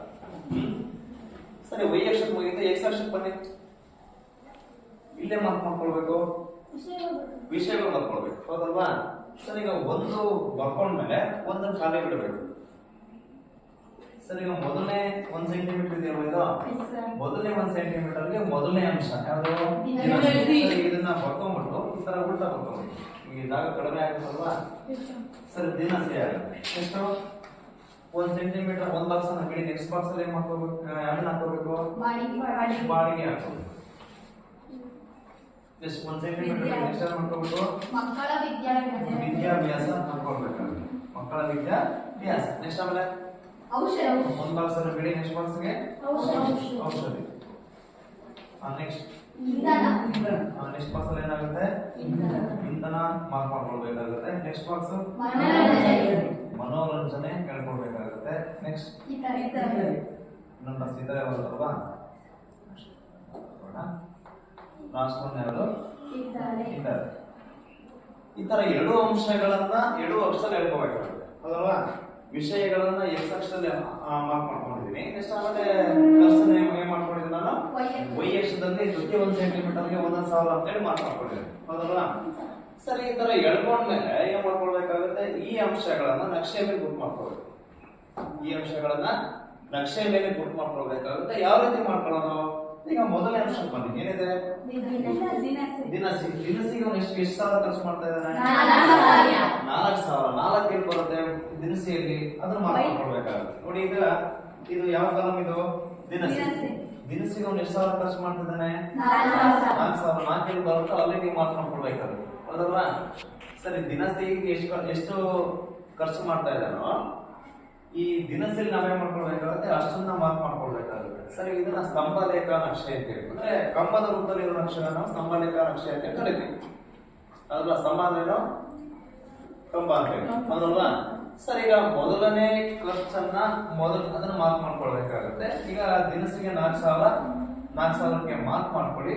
ಸರಿ, ವೈ ಅಕ್ಷರ ಮುಗಿಯುತ್ತೆ, ಎಕ್ಸ್ ಅಕ್ಷರಕ್ಕೆ ಬನ್ನಿ. ಇಲ್ಲೇ ಮಾರ್ಕ್ ಮಾಡ್ಕೊಳ್ಬೇಕು, ವಿಷಯಗಳು ಬರ್ಕೊಳ್ಬೇಕು, ಹೌದಲ್ವಾ. ಸರಿ, ಈಗ ಒಂದು ಬರ್ಕೊಂಡ್ಮೇಲೆ ಒಂದನ್ನು ಖಾಲಿ ಬಿಡಬೇಕು. ಸರಿ, ಈಗ ಮೊದಲನೇ 1 ಸೆಂಟಿಮೀಟರ್ ಇದೆಯಲ್ವ, ಇದು ಮೊದಲನೇ 1 ಸೆಂಟಿಮೀಟರ್ಗೆ ಮೊದಲನೇ ಅಂಶ ಯಾವುದು? ಇದನ್ನ ಬರ್ಕೊಂಡ್ಬಿಟ್ಟು ಈ ತರ ಉಲ್ಟಾ ಬರ್ಕೊಂಡ್ಬಿಟ್ಟು ಈ ಜಾಗ ಕಡಿಮೆ ಆಗುತ್ತಲ್ವಾ. ಸರಿ, ದಿನಸಿ ಆಗುತ್ತೆ. ಎಷ್ಟು? 1 ಸೆಂಟಿಮೀಟರ್ 1 ಬಾಕ್ಸ್ ಅನ್ನ ಬಿಡಿ, ನೆಕ್ಸ್ಟ್ ಬಾಕ್ಸ್ ಅಲ್ಲಿ ಏನ್ ಮಾಡ್ಕೋಬೇಕು? ಯಾವ್ದನ್ನ ಹಾಕೋಬೇಕು? ಬಾಡಿಗೆ ಹಾಕೋಬೇಕು. ಎಷ್ಟು? 1 ಸೆಂಟಿಮೀಟರ್ ನೆಕ್ಸ್ಟ್ ಏನ್ ಮಾಡ್ಕೋಬೇಕು? ಮಕ್ಕಳ ವಿದ್ಯಾಭ್ಯಾಸ ಮಾಡ್ಕೊಳ್ಬೇಕಾಗುತ್ತೆ. ಮಕ್ಕಳ ವಿದ್ಯಾಭ್ಯಾಸ. ನೆಕ್ಸ್ಟ್ ಆಮೇಲೆ ಔಷಧ 1 ಬಾಕ್ಸ್ ಅನ್ನು ಬಿಡಿ, ನೆಕ್ಸ್ಟ್ ಬಾಕ್ಸ್ ಗೆ ಔಷಧಿ. ನೆಕ್ಸ್ಟ್ ನೆಕ್ಸ್ಟ್ ಬಾಕ್ಸ್ ಅಲ್ಲಿ ಏನಾಗುತ್ತೆ? ಇಂಧನ ಮಾರ್ಕ್ ಮಾಡ್ಕೊಳ್ಬೇಕಾಗುತ್ತೆ. ನೆಕ್ಸ್ಟ್ ಬಾಕ್ಸ್ ಮನೋರಂಜನೆ ಕೇಳ್ಕೊಳ್ಬೇಕಾಗುತ್ತೆ. ನೆಕ್ಸ್ಟ್ ಇನ್ನೊಂದು ಬಾಕ್ಸ್ ಈ ತರ ಬರುತ್ತಲ್ವಾ. ಲಾಸ್ಟ್ ಒನ್ ಯಾವುದು? ಈ ತರ 2 ಅಂಶಗಳನ್ನ 2 ಅಕ್ಷರದಲ್ಲಿ ಹೇಳ್ಕೋಬೇಕಾಗುತ್ತೆ, ಹೌದಲ್ವಾ. ವಿಷಯಗಳನ್ನ ಎಕ್ಸ್ ಅಕ್ಷರದಲ್ಲಿ ಮಾರ್ಕ್ ಮಾಡ್ಕೊಂಡಿದ್ದೀನಿ. ನೆಕ್ಸ್ಟ್ ಆಮೇಲೆ ಖರ್ಚನ್ನ ಏನ್ ಮಾಡ್ಕೊಂಡಿದ್ದೀನಿ ನಾನು? ವೈ ಅಕ್ಷರದಲ್ಲಿ ಪ್ರತಿ 1 ಸೆಂಟಿಮೀಟರ್ಗೆ 1,000 ಅಂತೇಳಿ ಮಾರ್ಕ್ ಮಾಡ್ಕೊಂಡಿದ್ದೀನಿ, ಹೌದಲ್ವಾ. ಸರಿ, ಈ ತರ ಎಳ್ಕೊಂಡ್ಮೇಲೆ ಏನ್ ಮಾಡ್ಕೊಳ್ಬೇಕಾಗುತ್ತೆ? ಈ ಅಂಶಗಳನ್ನ ನಕ್ಷೆ ಮೇಲೆ ಬುಕ್ ಮಾಡ್ಕೊಳ್ಬೇಕು. ಈ ಅಂಶಗಳನ್ನ ನಕ್ಷೆ ಮೇಲೆ ಬುಕ್ ಮಾಡ್ಕೊಳ್ಬೇಕಾಗುತ್ತೆ. ಯಾವ ರೀತಿ ಮಾಡ್ಕೊಳ್ಳೋದು? ಈಗ ಮೊದಲನೇ ಅಂಶಕ್ಕೆ ಬನ್ನಿ, ಏನಿದೆ? ದಿನಸಿ. ದಿನಸಿಗೆ ಎಷ್ಟು ಸಾವಿರ ಖರ್ಚು ಮಾಡ್ತಾ ಇದ್ದಾನೆ? 4,000. 4 ಎಲ್ಲಿ ಬರುತ್ತೆ ದಿನಸಿಯಲ್ಲಿ? ಅದನ್ನ ಮಾಡ್ಕೊಳ್ಬೇಕಾಗುತ್ತೆ. ನೋಡಿ, ಈಗ ಇದು ಯಾವ ಕಾಲಂ? ಇದು ದಿನಸಿ. ದಿನಸಿಗೆ ಅವ್ನು ಎಷ್ಟು ಸಾವಿರ ಖರ್ಚು ಮಾಡ್ತಿದ್ದಾನೆ? 4,000. 4 ಎಲ್ಲಿ ಬರುತ್ತೋ ಅಲ್ಲಿ ನೀವು ಮಾಡ್ಕೊಳ್ಬೇಕಾಗುತ್ತೆ, ಹೌದಲ್ವಾ. ಸರಿ, ದಿನಸಿಗೆ ಎಷ್ಟು ಖರ್ಚು ಮಾಡ್ತಾ ಇದ್ದಾನೋ ಈ ದಿನಸಿಯಲ್ಲಿ ನಾವೇನ್ ಮಾಡ್ಕೊಳ್ಬೇಕಾಗುತ್ತೆ? ಅಷ್ಟನ್ನ ಮಾರ್ಕ್ ಮಾಡ್ಕೊಳ್ಬೇಕಾಗುತ್ತೆ. ಸರಿ, ಇದನ್ನ ಸ್ತಂಭಲೇಖ ನಕ್ಷೆ ಅಂತ ಹೇಳಿ, ಅಂದ್ರೆ ಕಂಬದ ರೂಪದಲ್ಲಿ ಇರೋ ನಕ್ಷೆನ ನಾವು ಸ್ತಂಭಲೇಖ ನಕ್ಷೆ ಅಂತ ಕರಿತೀವಿ, ಅದಲ್ವಾ. ಸ್ತಂಭ ಅಂದ್ರೇನು? ಕಂಬ ಅಂತ ಹೇಳಿ, ಹೌದಲ್ವಾ. ಸರಿ, ಈಗ ಮೊದಲನೇ ಖರ್ಚನ್ನ ಅದನ್ನ ಮಾರ್ಕ್ ಮಾಡ್ಕೊಳ್ಬೇಕಾಗುತ್ತೆ. ಈಗ ದಿನಸಿಗೆ 4,000ಕ್ಕೆ ಮಾರ್ಕ್ ಮಾಡ್ಕೊಳ್ಳಿ.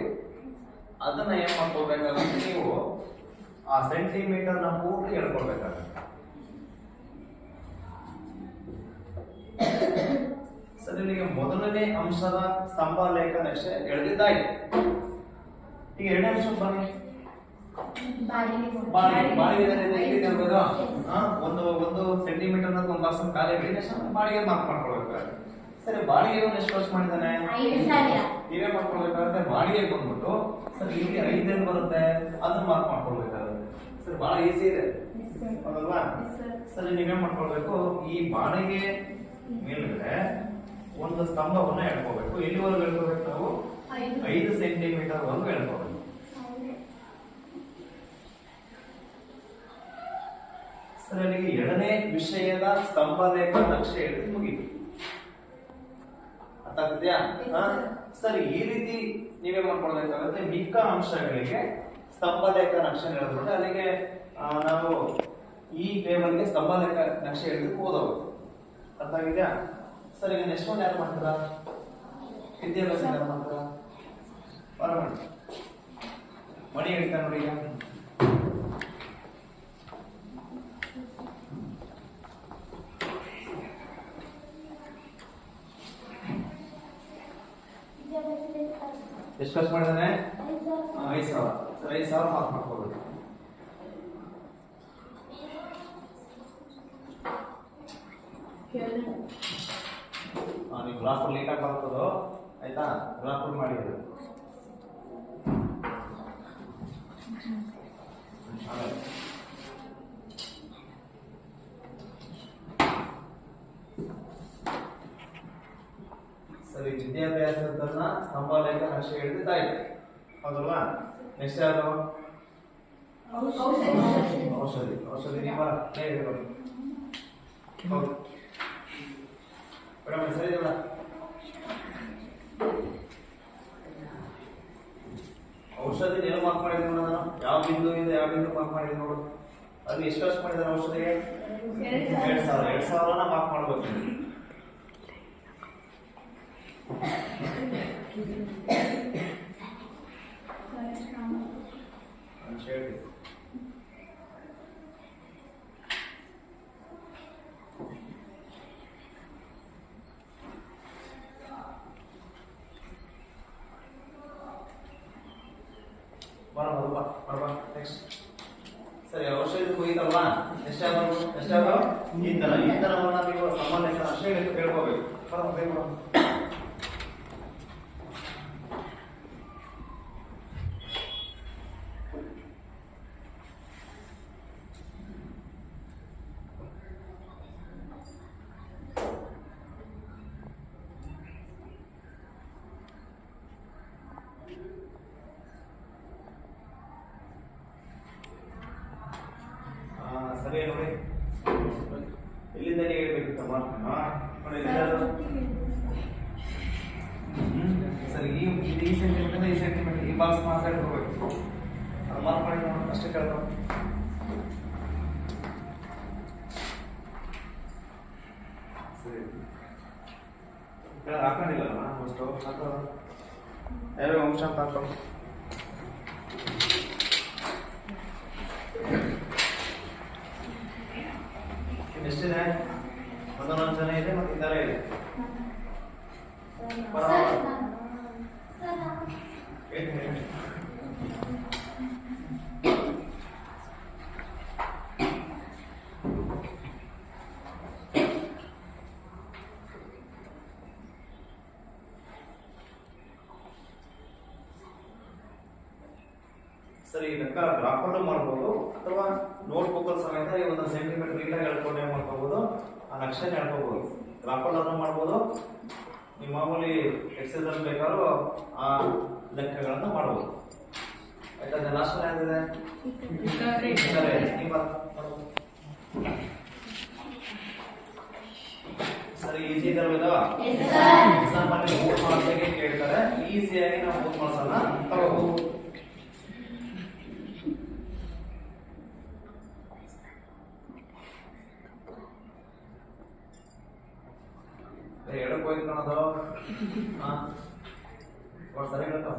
ಅದನ್ನ ಏನ್ ಮಾಡ್ಕೊಳ್ಬೇಕಾಗುತ್ತೆ? ನೀವು ಆ ಸೆಂಟಿಮೀಟರ್ ನ ಪೂರ್ತಿ ಹೇಳ್ಕೊಳ್ಬೇಕಾಗುತ್ತೆ. ಸರಿ, ಈಗ ಮೊದಲನೇ ಅಂಶದ ಸ್ತಂಭ ಲೇಖ ನಕ್ಷೆ ಎಳೆದಿದ್ದಾಯ್ತು. ಈಗ 2ನೇ ಅಂಶಕ್ಕೆ ಬನ್ನಿ. ಒಂದು ಸೆಂಟಿಮೀಟರ್ ಒಂದು ಪರ್ಸೆಂಟ್ ಖಾಲಿ ಬಾಡಿಗೆ ಮಾರ್ಕ್ ಮಾಡ್ಕೊಳ್ಬೇಕಾಗುತ್ತೆ. ಸರಿ, ಬಾಡಿಗೆ ಎಷ್ಟು ಖರ್ಚು ಮಾಡಿದ್ದಾನೆ ನೀವೇ ಮಾಡ್ಕೊಳ್ಬೇಕಾಗುತ್ತೆ. ಬಾಡಿಗೆ ಬಂದ್ಬಿಟ್ಟು ಸರ್ ಇಲ್ಲಿ 5 ಬರುತ್ತೆ, ಅದನ್ನ ಮಾರ್ಕ್ ಮಾಡ್ಕೊಳ್ಬೇಕಾಗುತ್ತೆ. ಸರ್ ಬಹಳ ಈಸಿ ಇದೆ ಹೌದಲ್ವಾ? ಸರಿ, ನೀವೇ ಮಾಡ್ಕೊಳ್ಬೇಕು. ಈ ಬಾಡಿಗೆ ಮೇಲ್ಗಡೆ ಒಂದು ಸ್ತಂಭವನ್ನ ಎಳ್ಕೋಬೇಕು. ಎಲ್ಲಿವರೆಗೂ ಎಳ್ಕೋಬೇಕು ನಾವು? 5 ಸೆಂಟಿಮೀಟರ್ ವರೆಗೂ ಎಳ್ಕೋಬೇಕು. ಸರ್ ಅಲ್ಲಿಗೆ 2ನೇ ವಿಷಯದ ಸ್ತಂಭ ಲೇಖ ನಕ್ಷೆ ಎಳೆದು ಮುಗಿತು. ಅರ್ಥ ಆಗ್ತಿದ್ಯಾ? ಸರಿ, ಈ ರೀತಿ ನೀವೇ ಮಾಡ್ಕೊಳ್ಬೇಕಾಗುತ್ತೆ. ಮಿಕ್ಕ ಅಂಶಗಳಿಗೆ ಸ್ತಂಭ ಲೇಖ ನಕ್ಷೆ ಎಳೆದ್ಬಿಟ್ಟು ಅಲ್ಲಿಗೆ ನಾವು ಈ ಟೇಬಲ್ಗೆ ಸ್ತಂಭ ಲೇಖ ನಕ್ಷೆ ಎಳೆದು ಓದೋದು. ಅರ್ಥ ಆಗಿದ್ಯಾ? ಸರ್, ಈಗ ನೆಕ್ಸ್ಟ್ ಒಂದು ಯಾರು ಮಾಡ್ತೀರಾ? ವಿದ್ಯಾಭ್ಯಾಸ ಯಾರು ಮಾಡ್ತೀರಾ? ಮಣಿ ಹೇಳ್ತಾ ನೋಡಿ. ಈಗ ಎಷ್ಟು ಖರ್ಚು ಮಾಡಿದಾನೆ? 5,000. ಸರ್ 5,000 ಮಾರ್ಕ್ ಮಾಡ್ಕೋಬೇಕು. ನೀವು ಗ್ರಾಫ್ ಲೀಟಾಗಿ ಬರ್ತದೋ ಆಯ್ತಾ? ಗ್ರಾಫ್ ಮಾಡಿದ್ರು ಸರಿ. ವಿದ್ಯಾಭ್ಯಾಸದನ್ನ ಸ್ತಂಭ ಲೇಖ ನಕ್ಷೆ ಹಿಡಿದಾಯ್ತು ಹೌದಲ್ವಾ? ನೆಕ್ಸ್ಟ್ ಯಾವುದು? ಔಷಧಿ. ನೀವು ಹೌದು ಮೇಡಮ್, ಸರಿ ಇಲ್ಲ? ಔಷಧಿ ಏನು ಮಾರ್ಕ್ ಮಾಡಿದ್ದೀನಿ ನೋಡು ನಾನು. ಯಾವ ಬಿಂದುವಿಂದ ಯಾವ ಬಿಂದು ಮಾರ್ಕ್ ಮಾಡಿದ್ದೀನಿ ನೋಡು. ಅದು ಎಷ್ಟು ಖರ್ಚು ಮಾಡಿದಾನೆ ಔಷಧಿಗೆ? 2,000 ಮಾರ್ಕ್ ಮಾಡ್ಬೇಕು. ಸರಿ, ಔಷಧಿ ಮುಗಿತಲ್ವಾ? ಎಷ್ಟಾದ್ರು ಇಂಧನವನ್ನ ನೀವು ಸಾಮಾನ್ಯ ಅಷ್ಟೇ ಹೇಳ್ಕೋಬೇಕು. ಸರಿ ನೋಡಿ, ಎಲ್ಲಿಂದ ಹೇಳ್ಬೇಕಿತ್ತ ಮಾರ್ಕ್ ನೋಡಿ. ಸರಿ, ಈ ಸೆಂಟಿಮೀಟರ್ ಈ ಸೆಂಟಿಮೀಟರ್ ಈ ಬಾಕ್ಸ್ ಮಾತ್ರ ಇಟ್ಕೋಬೇಕು. ಅದು ಮಾರ್ಕ್ ಮಾಡಿ ನೋಡಿ ಅಷ್ಟೇ ಕೇಳ್ತಾವ. ಸರಿ, ಹಾಕೊಂಡಿಲ್ಲಲ್ಲ ಅಷ್ಟು ಹಾಕೋ. ಯಾವ್ಯಾವ ಅಂಶ ಅಂತ ಹಾಕೋ. ಎಷ್ಟಿದೆ? ಒಂದೊಂದು ಜನ ಇದೆ ಮತ್ತೆ ಇದರ ಇದೆ. ಸರಿ, ಲೆಕ್ಕ ಗ್ರಾಫಲ್ಲೂ ಮಾಡ್ಬೋದು ಅಥವಾ ನೋಟ್ಬುಕ್ ಅಲ್ಲಿ ಸಮೇತ ಒಂದು ಸೆಂಟಿಮೀಟರ್ ನೀಟಾಗಿ ಹೇಳ್ಕೊಂಡೇ ಮಾಡ್ಕೋಬಹುದು. ಆ ನಕ್ಷೆ ಹೇಳ್ಕೋಬಹುದು. ಗ್ರಾಫಲ್ಲೂ ಮಾಡ್ಬೋದು. ನೀವು ಮಾಮೂಲಿ ಎಕ್ಸೈಸ್ ಅಲ್ಲಿ ಬೇಕಾದ್ರೂ ಆ ಲೆಕ್ಕಗಳನ್ನು ಮಾಡ್ಬೋದು. ಆಯ್ತಾ? ಲಾಸ್ಟ್ ಏನಿದೆ? ಸರಿ, ಈಸಿ ಇದಲ್ವಾ? ಎಕ್ಸಾಮ್ ಅಲ್ಲಿ 3 ಮಾರ್ಕ್ಸ್ಗೆ ಕೇಳ್ತಾರೆ. ಈಸಿಯಾಗಿ ನಾವು 3 ಮಾರ್ಕ್ಸ್ ಅನ್ನ ತಗೋಬಹುದು. ಎಡಕ್ಕೆ ಹೋಯ್ತು ಕಾಣೋದು. ಸರಿ ಹೇಳ್ತಾವ.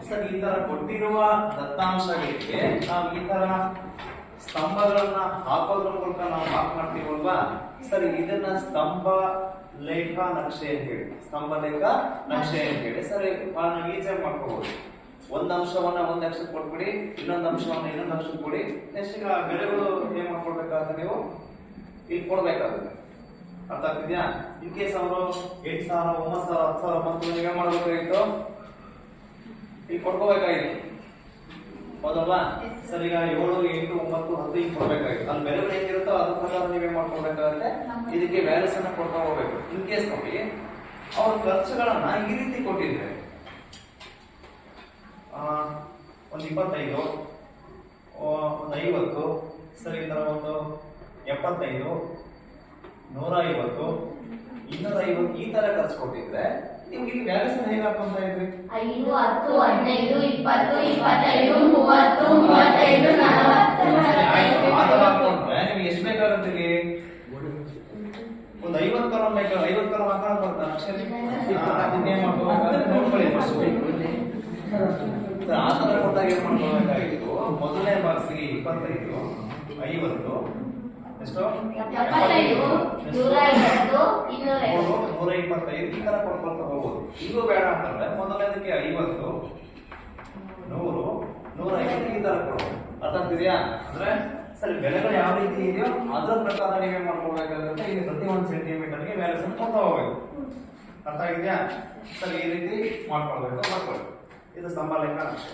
ಸರ್, ಈ ತರ ಕೊಟ್ಟಿರುವ ದತ್ತಾಂಶಗಳಿಗೆ ನಾವು ಈ ತರ ಸ್ತಂಭಗಳನ್ನ ಹಾಕೋದ್ರ ಮೂಲಕ ನಾವು ಮಾರ್ಕ್ ಮಾಡ್ತೀವಲ್ವಾ? ಸರಿ, ಇದನ್ನ ಸ್ತಂಭ ಲೇಖ ನಕ್ಷೆ ಅಂತ ಹೇಳಿ, ಸ್ತಂಭ ಲೇಖ ನಕ್ಷೆ ಅಂತ ಹೇಳಿ. ಸರಿ, ನಾವು ಈಸಿಯಾಗಿ ಮಾಡ್ಕೋಬಹುದು. ಒಂದ್ ಅಂಶವನ್ನ ಒಂದ್ ಅಕ್ಷಕ್ಕೆ ಕೊಟ್ಬಿಡಿ, ಇನ್ನೊಂದು ಅಂಶವನ್ನ ಇನ್ನೊಂದು ಅಕ್ಷಕ್ಕೆ ಕೊಡಿ. ನೆಕ್ಸ್ಟ್ ಈಗ ಬೆಲೆಗಳು ಏನ್ ಮಾಡ್ಕೊಡ್ಬೇಕಾಗುತ್ತೆ, ನೀವು ಇಲ್ಲಿ ಕೊಡ್ಬೇಕಾಗುತ್ತೆ. ಅರ್ಥ ಆಗ್ತಿದ್ಯಾ? ಇನ್ ಕೇಸ್ ಅವರು 8,000, 9,000, 10,000 ಬಂತು, ನೀವೇ ಮಾಡ್ಬೇಕಾಗಿತ್ತು, ಇಲ್ಲಿ ಕೊಡ್ಕೋಬೇಕಾಗಿತ್ತು, ಹೌದಲ್ವಾ? ಸರಿ, ಈಗ 7, 8, 9, 10 ಹಿಂಗ್ ಕೊಡ್ಬೇಕಾಗಿತ್ತು. ಅಲ್ಲಿ ಬೆಲೆಗಳು ಹೆಂಗಿರುತ್ತೋ ಅದ್ರ ಪ್ರಕಾರ ನೀವೇ ಮಾಡ್ಕೊಡ್ಬೇಕಾಗುತ್ತೆ. ಇದಕ್ಕೆ ವ್ಯಾಲ್ಯೂಸ್ ಅನ್ನ ಕೊಡ್ತಾ ಹೋಗ್ಬೇಕು. ಇನ್ ಕೇಸ್ ನೋಡಿ ಅವ್ರ ಖರ್ಚುಗಳನ್ನ ಈ ರೀತಿ ಕೊಟ್ಟಿದ್ರೆ, ಒಂದು 25, ಒಂದು 50, ಸರಿ, ಈ ತರ ಒಂದು 75, 150, 250 ಈ ತರ ಖರ್ಚು ಕೊಟ್ಟಿದ್ರೆ ನಿಮ್ಗೆ ಇಲ್ಲಿ ವ್ಯಾಲ್ಯೂಸ್ ಹೇಗೆ ಹಾಕೊಂತ ಇದ್ರಿ? 5, 10, 15, 20, 25, 30, 35, 40 ಹಾಕೊಂಡ್ರೆ ನಿಮ್ಗೆ ಎಷ್ಟು ಬೇಕಾಗುತ್ತೆ? ಇಲ್ಲಿ ಒಂದು 50 ಕಾಲಮ್ ಬೇಕಾದ್ರೆ 50 ಕಾಲಮ್ ಹಾಕೋಣ ಬರ್ತಾ ಅದನ್ನೇ ಮಾಡ್ಕೋಬೇಕಾದ್ರೆ ನೋಡ್ಕೊಳ್ಳಿ. ಆ ತರ ಕೊಟ್ಟಾಗ ಏನ್ ಮಾಡ್ಕೋಬೇಕಾಗಿತ್ತು, ಮೊದಲನೇ ಬಾಕ್ಸ್ಗೆ 25, 50, ಎಷ್ಟು 75, 150, 125 ಈ ತರ ಕೊಡ್ಕೊಳ್ತಾ ಹೋಗ್ಬೋದು. ಇದು ಬೇಡ ಅಂತಂದ್ರೆ ಮೊದಲನೇದಕ್ಕೆ 50, 100, 150 ಈ ತರ ಕೊಡ್ಬೋದು. ಅರ್ಥ ಆಗ್ತಿದ್ಯಾ? ಅಂದ್ರೆ ಸರಿ, ಬೆಲೆಗಳು ಯಾವ ರೀತಿ ಇದೆಯೋ ಅದರ ಪ್ರಕಾರ ನೀವೇ ಮಾಡ್ಕೊಳ್ಬೇಕಾಗುತ್ತೆ. ಇಲ್ಲಿ ಪ್ರತಿ 1 ಸೆಂಟಿಮೀಟರ್ಗೆ ವ್ಯಾಲ್ಯೂಸ್ ಅನ್ನು ಕೊಡ್ತಾ ಹೋಗ್ಬೇಕು. ಅರ್ಥ ಆಗಿದ್ಯಾ? ಸರಿ, ಈ ರೀತಿ ಮಾಡ್ಕೊಳ್ಬೇಕು. ಇದು ಸ್ತಂಭ ಲೇಖ ನಕ್ಷೆ.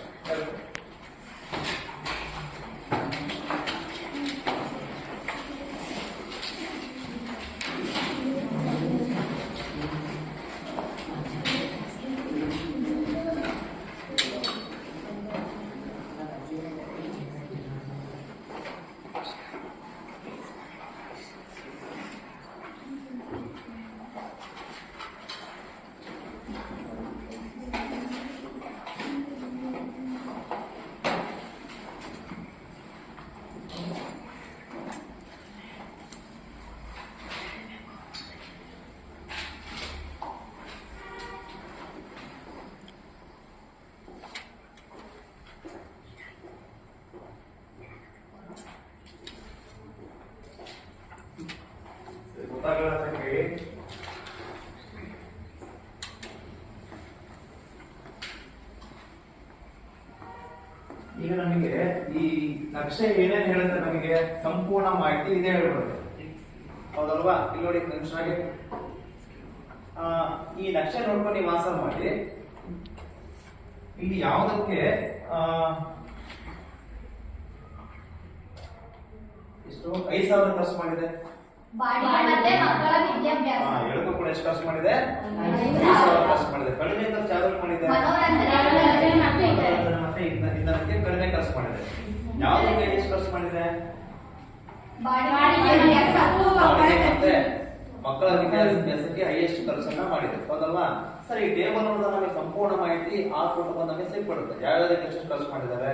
ಈಗ ನಮಗೆ ಈ ನಕ್ಷೆ ಏನೇನು ಹೇಳುತ್ತೆ, ನಮಗೆ ಸಂಪೂರ್ಣ ಮಾಹಿತಿ ಇದೇ ಹೇಳ್ಬಿಡುತ್ತೆ, ಹೌದಲ್ವಾ? ಇಲ್ಲಿ ನೋಡಿ ನಿಮಿಷವಾಗಿ ಈ ನಕ್ಷೆ ನೋಡ್ಕೊಂಡು ನೀವು ಆನ್ಸರ್ ಮಾಡಿ. ಇಲ್ಲಿ ಯಾವುದಕ್ಕೆ ಎಷ್ಟು 5,000 ಖರ್ಚು ಮಾಡಿದೆ? ಮತ್ತೆ ಮಕ್ಕಳ ವಿದ್ಯಾಭ್ಯಾಸ. ಹೇಳಕ್ಕೂ ಕೂಡ ಎಷ್ಟು ಖರ್ಚು ಮಾಡಿದೆ? 5,000 ಖರ್ಚು ಮಾಡಿದೆ. ಕಡಿಮೆ ಖರ್ಚು ಯಾವ್ದಕ್ಕೆ ಮಾಡಿದೆ? ಮತ್ತೆ ಇದಕ್ಕೆ ಕಡಿಮೆ ಖರ್ಚು ಮಾಡಿದೆ. ಯಾವುದಕ್ಕೆ ಎಷ್ಟು ಖರ್ಚು ಮಾಡಿದೆ? ಮತ್ತೆ ಮಕ್ಕಳ ವಿದ್ಯಾಭ್ಯಾಸಕ್ಕೆ ಹೈಯೆಸ್ಟ್ ಖರ್ಚನ್ನ ಮಾಡಿದೆ, ಹೌದಲ್ವಾ? ಸರಿ, ಈ ಟೇಬಲ್ ನೋಡಿದ್ರೆ ನಮಗೆ ಸಂಪೂರ್ಣ ಮಾಹಿತಿ ಆ ಕುಟುಂಬ ನಮಗೆ ಸಿಕ್ಬಿಡುತ್ತೆ. ಯಾವ್ಯಾವ್ದಕ್ಕೆ ಎಷ್ಟು ಖರ್ಚು ಮಾಡಿದ್ದಾರೆ,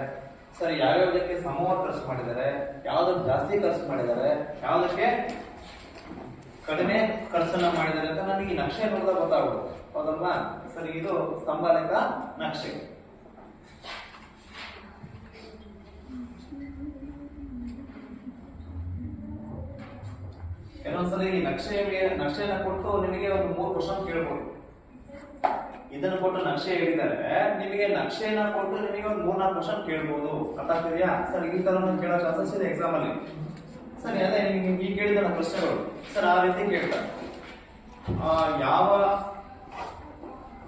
ಸರಿ, ಯಾವ್ಯಾವ್ದಕ್ಕೆ ಸಮವಾಗಿ ಖರ್ಚು ಮಾಡಿದ್ದಾರೆ, ಯಾವ್ದಕ್ಕೆ ಜಾಸ್ತಿ ಖರ್ಚು ಮಾಡಿದ್ದಾರೆ, ಯಾವ್ದಕ್ಕೆ ಕಡಿಮೆ ಖರ್ಚನ್ನ ಮಾಡಿದ್ದಾರೆ ಅಂತ ನನಗೆ ಈ ನಕ್ಷೆ ನೋಡಿದಾಗ ಗೊತ್ತಾಗ್ಬಿಡುತ್ತೆ, ಹೌದಲ್ವಾ? ಸರಿ, ಇದು ಸ್ತಂಭ ಲೇಖ ನಕ್ಷೆ. ಕೆಲವೊಂದ್ಸಲ ಈ ನಕ್ಷೆಯನ್ನ ಕೊಟ್ಟು ನಿಮಗೆ ಒಂದು 3 ಕ್ವಶನ್ ಕೇಳ್ಬೋದು. ಇದನ್ನು ಕೊಟ್ಟು ನಕ್ಷೆ ಹೇಳಿದ್ದಾರೆ, ನಿಮಗೆ ನಕ್ಷೆಯನ್ನ ಕೊಟ್ಟು ನಿಮಗೆ ಒಂದು 3-4 ಕ್ವಶನ್ ಕೇಳ್ಬೋದು. ಅರ್ಥ ಆಗ್ತಿದೆಯಾ? ಸರ್, ಈ ತರ ಕೇಳೋ ಚಾನ್ಸಸ್ ಇದೆ ಎಕ್ಸಾಮ್ ಅಲ್ಲಿ. ಸರಿ, ಅದೇ ಈ ಕೇಳಿದ ಪ್ರಶ್ನೆಗಳು ಸರ್ ಆ ರೀತಿ ಕೇಳ್ತಾರೆ. ಯಾವ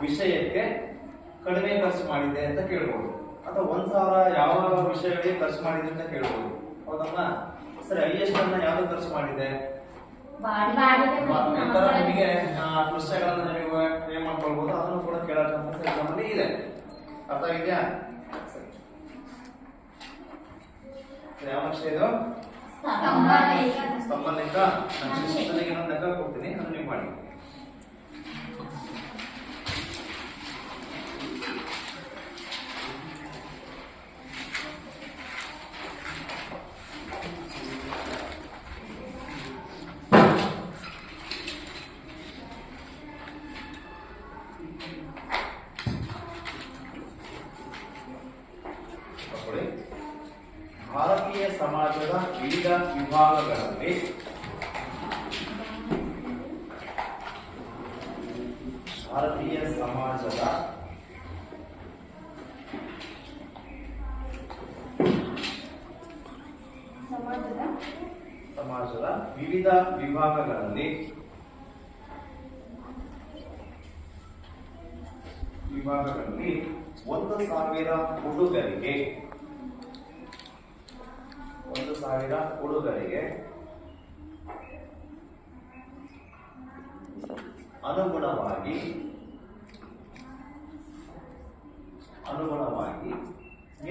ವಿಷಯಕ್ಕೆ ಕಡಿಮೆ ಖರ್ಚು ಮಾಡಿದೆ ಅಂತ ಕೇಳ್ಬೋದು, ಅಥವಾ 1,000 ಯಾವ ವಿಷಯಗಳಿಗೆ ಖರ್ಚು ಮಾಡಿದೆ ಅಂತ ಕೇಳ್ಬೋದು, ಹೌದಲ್ಲ? ಸರಿ, ಹೈಯೆಸ್ಟ್ ಅನ್ನ ಯಾವ್ದು ಖರ್ಚು ಮಾಡಿದೆ, ನಿಮಗೆ ಪ್ರಶ್ನೆಗಳನ್ನ ನೀವು ಏನ್ ಮಾಡ್ಕೊಳ್ಬಹುದು, ಅದನ್ನು ಕೂಡ ಕೇಳೋ ಚಾನ್ಸಸ್ ಎಕ್ಸಾಮ್ ಅಲ್ಲಿ ಇದೆ. ಅರ್ಥ ಆಗಿದೆಯಾ? ಯಾವ ನಕ್ಷೆ ಇದು? ಸ್ತಂಭ ಲೇಖ ನಕ್ಷೆ. ಇನ್ನೊಂದು ಲೆಕ್ಕ ಕೊಡ್ತೀನಿ, ಅದನ್ನ ನೀವು ಮಾಡಿ. ಭಾರತೀಯ ಸಮಾಜದ ವಿವಿಧ ವಿಭಾಗಗಳಲ್ಲಿ ಭಾರತೀಯ ಸಮಾಜದ ವಿವಿಧ ವಿಭಾಗಗಳಲ್ಲಿ ವಿಭಾಗಗಳಲ್ಲಿ 1,000 ಹುಡುಗರಿಗೆ ಅನುಗುಣವಾಗಿ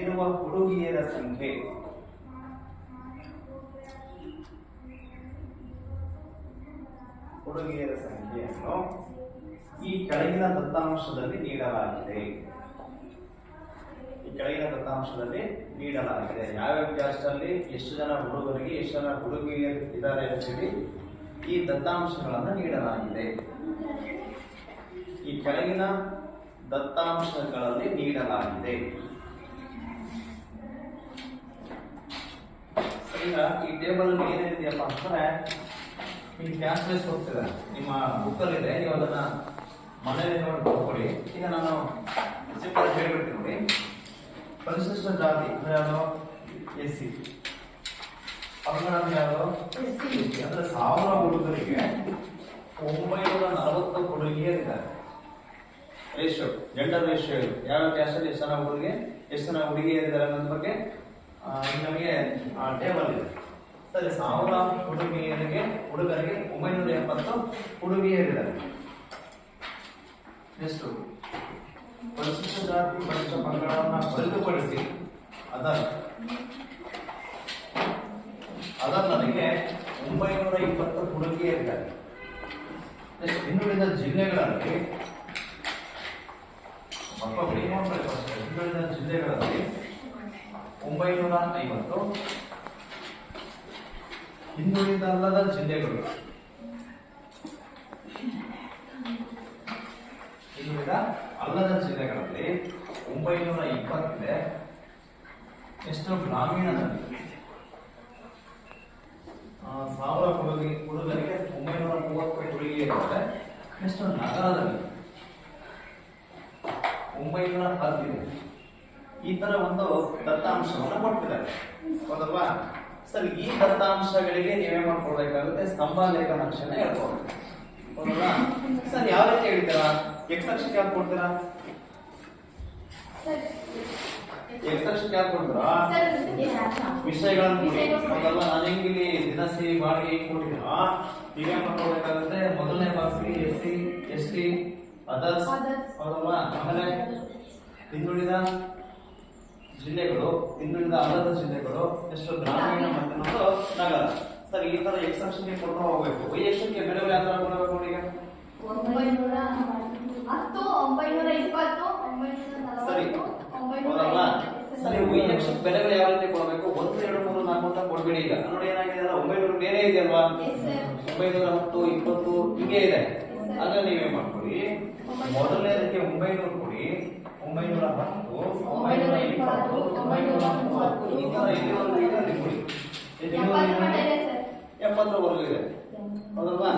ಇರುವ ಹುಡುಗಿಯರ ಸಂಖ್ಯೆಯನ್ನು ಈ ಕೆಳಗಿನ ದತ್ತಾಂಶದಲ್ಲಿ ನೀಡಲಾಗಿದೆ. ಯಾವ್ಯಾವ ಕ್ಯಾಸ್ಟ್ ಅಲ್ಲಿ ಎಷ್ಟು ಜನ ಹುಡುಗರಿಗೆ ಎಷ್ಟು ಜನ ಹುಡುಗಿಯರು ಇದ್ದಾರೆ ಅಂತೇಳಿ ಈ ದತ್ತಾಂಶಗಳನ್ನು ನೀಡಲಾಗಿದೆ. ಈ ಕೆಳಗಿನ ದತ್ತಾಂಶಗಳಲ್ಲಿ ನೀಡಲಾಗಿದೆ. ಈಗ ಈ ಟೇಬಲ್ ಏನಿದೆಯಪ್ಪ ಅಂತಂದ್ರೆ ನೀವು ಕ್ಯಾಸ್ಟ್ ವೈಸ್ ಹೋಗ್ತೀರ, ನಿಮ್ಮ ಬುಕ್ಕಲ್ಲಿದೆ, ನೀವು ಅದನ್ನ ಮನೆಯಲ್ಲಿ ನೋಡಿ ಬರ್ಕೊಡಿ. ಈಗ ನಾನು ಸಿಂಪಲ್ ಹೇಳ್ಬಿಡ್ತೀನಿ ನೋಡಿ. ಪರಿಶಿಷ್ಟ ಜಾತಿ ಅಂದ್ರೆ ಯಾವುದು? SC. ಪಂಗಡ ಅಂದ್ರೆ ಯಾವುದು? SC. ಅಂದ್ರೆ 1000 ಹುಡುಗರಿಗೆ 940 ಹುಡುಗಿಯರಿದ್ದಾರೆ. ರೇಷಿಯೋ, ಜೆಂಡರ್ ರೇಷಿಯೋ ಇದು. ಯಾವ ಕ್ಯಾಸ್ಟ್ ಅಲ್ಲಿ ಎಷ್ಟು ಜನ ಹುಡುಗಿ ಎಷ್ಟು ಜನ ಹುಡುಗಿಯರಿದ್ದಾರೆ ಅನ್ನೋದ್ರ ಬಗ್ಗೆ ನಮಗೆ ಟೇಬಲ್ ಇದೆ. ಸರಿ, 1000 ಹುಡುಗರಿಗೆ 970 ಹುಡುಗಿಯರಿದ್ದಾರೆ. ಎಷ್ಟು? ಪರಿಶಿಷ್ಟ ಜಾತಿ ಪರಿಶಿಷ್ಟ ಪಂಗಡವನ್ನ ಹೊರತುಪಡಿಸಿ ನನಗೆ 920 ಹುಡುಗಿಯರಿದ್ದಾರೆ. ಹಿಂದುಳಿದ ಜಿಲ್ಲೆಗಳಲ್ಲಿ ಹಿಂದುಳಿದ ಜಿಲ್ಲೆಗಳಲ್ಲಿ 950, ಹಿಂದುಳಿದಲ್ಲದ ಜಿಲ್ಲೆಗಳು 920 ಇದೆ. ಎಷ್ಟು? ಗ್ರಾಮೀಣದಲ್ಲಿ 1000 ಹುಡುಗರಿಗೆ 930 ಹುಡುಗಿಯರಿದ್ದಾರೆ. ಎಷ್ಟು? ನಗರದಲ್ಲಿ 910 ಇದೆ. ಈ ತರ ಒಂದು ದತ್ತಾಂಶವನ್ನು ಕೊಟ್ಟಿದ್ದಾರೆ, ಹೌದಲ್ವಾ? ಸರಿ, ಈ ದತ್ತಾಂಶಗಳಿಗೆ ನೀವೇ ಮಾಡ್ಕೊಡ್ಬೇಕಾಗುತ್ತೆ ಸ್ತಂಭ ಲೇಖ ನಕ್ಷೆನ ಹೇಳ್ಕೊಡ್ಬೇಕು, ಹೌದಲ್ವಾ? ಸರ್, ಯಾವ ರೀತಿ ಹೇಳ್ತೀರಾ? ಎಕ್ಸ್ ಅಕ್ಷಕ್ಕೆ ಯಾಕೆ ಕೊಡ್ತೀರಾ? ಎಕ್ಸ್ ಅಕ್ಷಕ್ಕೆ ಯಾಕೆ ಕೊಡ್ತೀರಾ? ವಿಷಯಗಳನ್ನು ಕೊಡಿ, ಹೌದಲ್ವಾ? ನಾನು ಹೆಂಗಿಲ್ಲಿ ದಿನಸಿ ಬಾಡಿಗೆ ಹೆಂಗ್ ಕೊಟ್ಟಿದ್ದೀರಾ, ನೀವೇ ಮಾಡ್ಕೊಡ್ಬೇಕಾಗುತ್ತೆ. ಮೊದಲನೇ ಬಾಕ್ಸ್ಗೆ SC ST ಅದರ್ಸ್, ಹೌದಲ್ವಾ? ಆಮೇಲೆ ಹಿಂದುಳಿದ ಜಿಲ್ಲೆಗಳು, ಹಿಂದುಳಿದ ಅಲ್ಲದ ಜಿಲ್ಲೆಗಳು, ಎಷ್ಟು? ಗ್ರಾಮೀಣ ಮತ್ತು ನಗರ. ಸರಿ, ಈ ತರ ಎಕ್ಸ್ ಅಕ್ಷಕ್ಕೆ ಕೊಟ್ಟು ಹೋಗ್ಬೇಕು. ವೈ ಅಕ್ಷಕ್ಕೆ ಬೇರೆ ಬೇರೆ ಯಾವ ತರ ಕೊಡಬೇಕು ನೋಡಿ. ಈಗ 910, 920, ಸರಿ, ಹೌದಲ್ವಾ? ಸರಿ, ವೈ ಅಕ್ಷಕ್ಕೆ ಬೆಲೆಗಳು ಯಾವ ರೀತಿ ಕೊಡಬೇಕು? 1, 2, 3, 4 ಅಂತ ಕೊಡ್ಬೇಡಿ. ಈಗ ನೋಡಿ ಏನಾಗಿದೆ, 900 ಬೇರೆ ಇದೆಯಲ್ವಾ? 910, 20 ಹಿಂಗೆ ಇದೆ. ಆಗ ನೀವೇ ಮಾಡ್ಕೊಡಿ. ಮೊದಲನೇದಕ್ಕೆ 900 ಕೊಡಿ, 910, 920, 930 ಈ ತರ ಇಲ್ಲಿವರೆಗೂ ಇದೆ. ಅಲ್ಲಿ ಕೊಡಿ. 70ವರೆಗೂ ಇದೆ, ಹೌದಲ್ವಾ?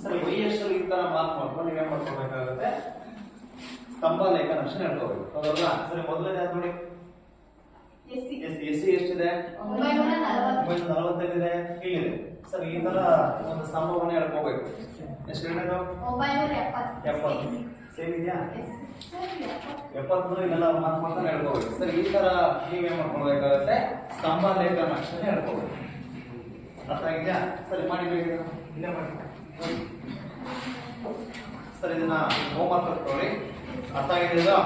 ಸರಿ, ವೈ ಅಕ್ಷರ ಈ ತರ ಮಾರ್ಕ್ ಮಾಡ್ಕೊಂಡು ನೀವೇ ಮಾಡ್ಕೊಳ್ಬೇಕಾಗುತ್ತೆ ಸ್ತಂಭ ಲೇಖ ನಕ್ಷೆ ಹೇಳ್ಕೋಬೇಕು, ಹೌದಲ್ವಾ? ಸರಿ, ಮೊದಲನೇ ನೋಡಿ. SC ಎಷ್ಟಿದೆ? 940 ಇದೆ, ಇಲ್ಲಿದೆ. ಸರಿ, ಈ ತರ ಒಂದು ಸ್ತಂಭವನ್ನು ಹೇಳ್ಕೋಬೇಕು. ಎಷ್ಟು ಹೇಳಿದ್ರು? 970. ಸೇಮ್ ಇದೆಯಾ? 70 ಇಲ್ಲೆಲ್ಲ ಮಾರ್ಕ್ ಮಾಡ್ಕೊಂಡು ಹೇಳ್ಕೋಬೇಕು. ಸರಿ, ಈ ತರ ನೀವೇ ಮಾಡ್ಕೊಳ್ಬೇಕಾಗುತ್ತೆ ಸ್ತಂಭ ಲೇಖ ನಕ್ಷೆ ಹೇಳ್ಕೋಬೇಕು. ಅರ್ಥ ಆಗಿದೆಯಾ? ಸರಿ, ಮಾಡಿ ಬೇಗ ಇಲ್ಲೇ ಮಾಡಿ. ಸರಿ, ಇದನ್ನ ಹೋಮ್ ವರ್ಕ್ ತಗೊಳ್ಳಿ. ಅರ್ಥ ಆಗಿದೆಯಾ?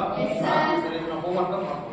ಸರಿ, ಇದನ್ನ ಹೋಮ್ ವರ್ಕ್ ಮಾಡ್ಕೊಳ್ಳಿ.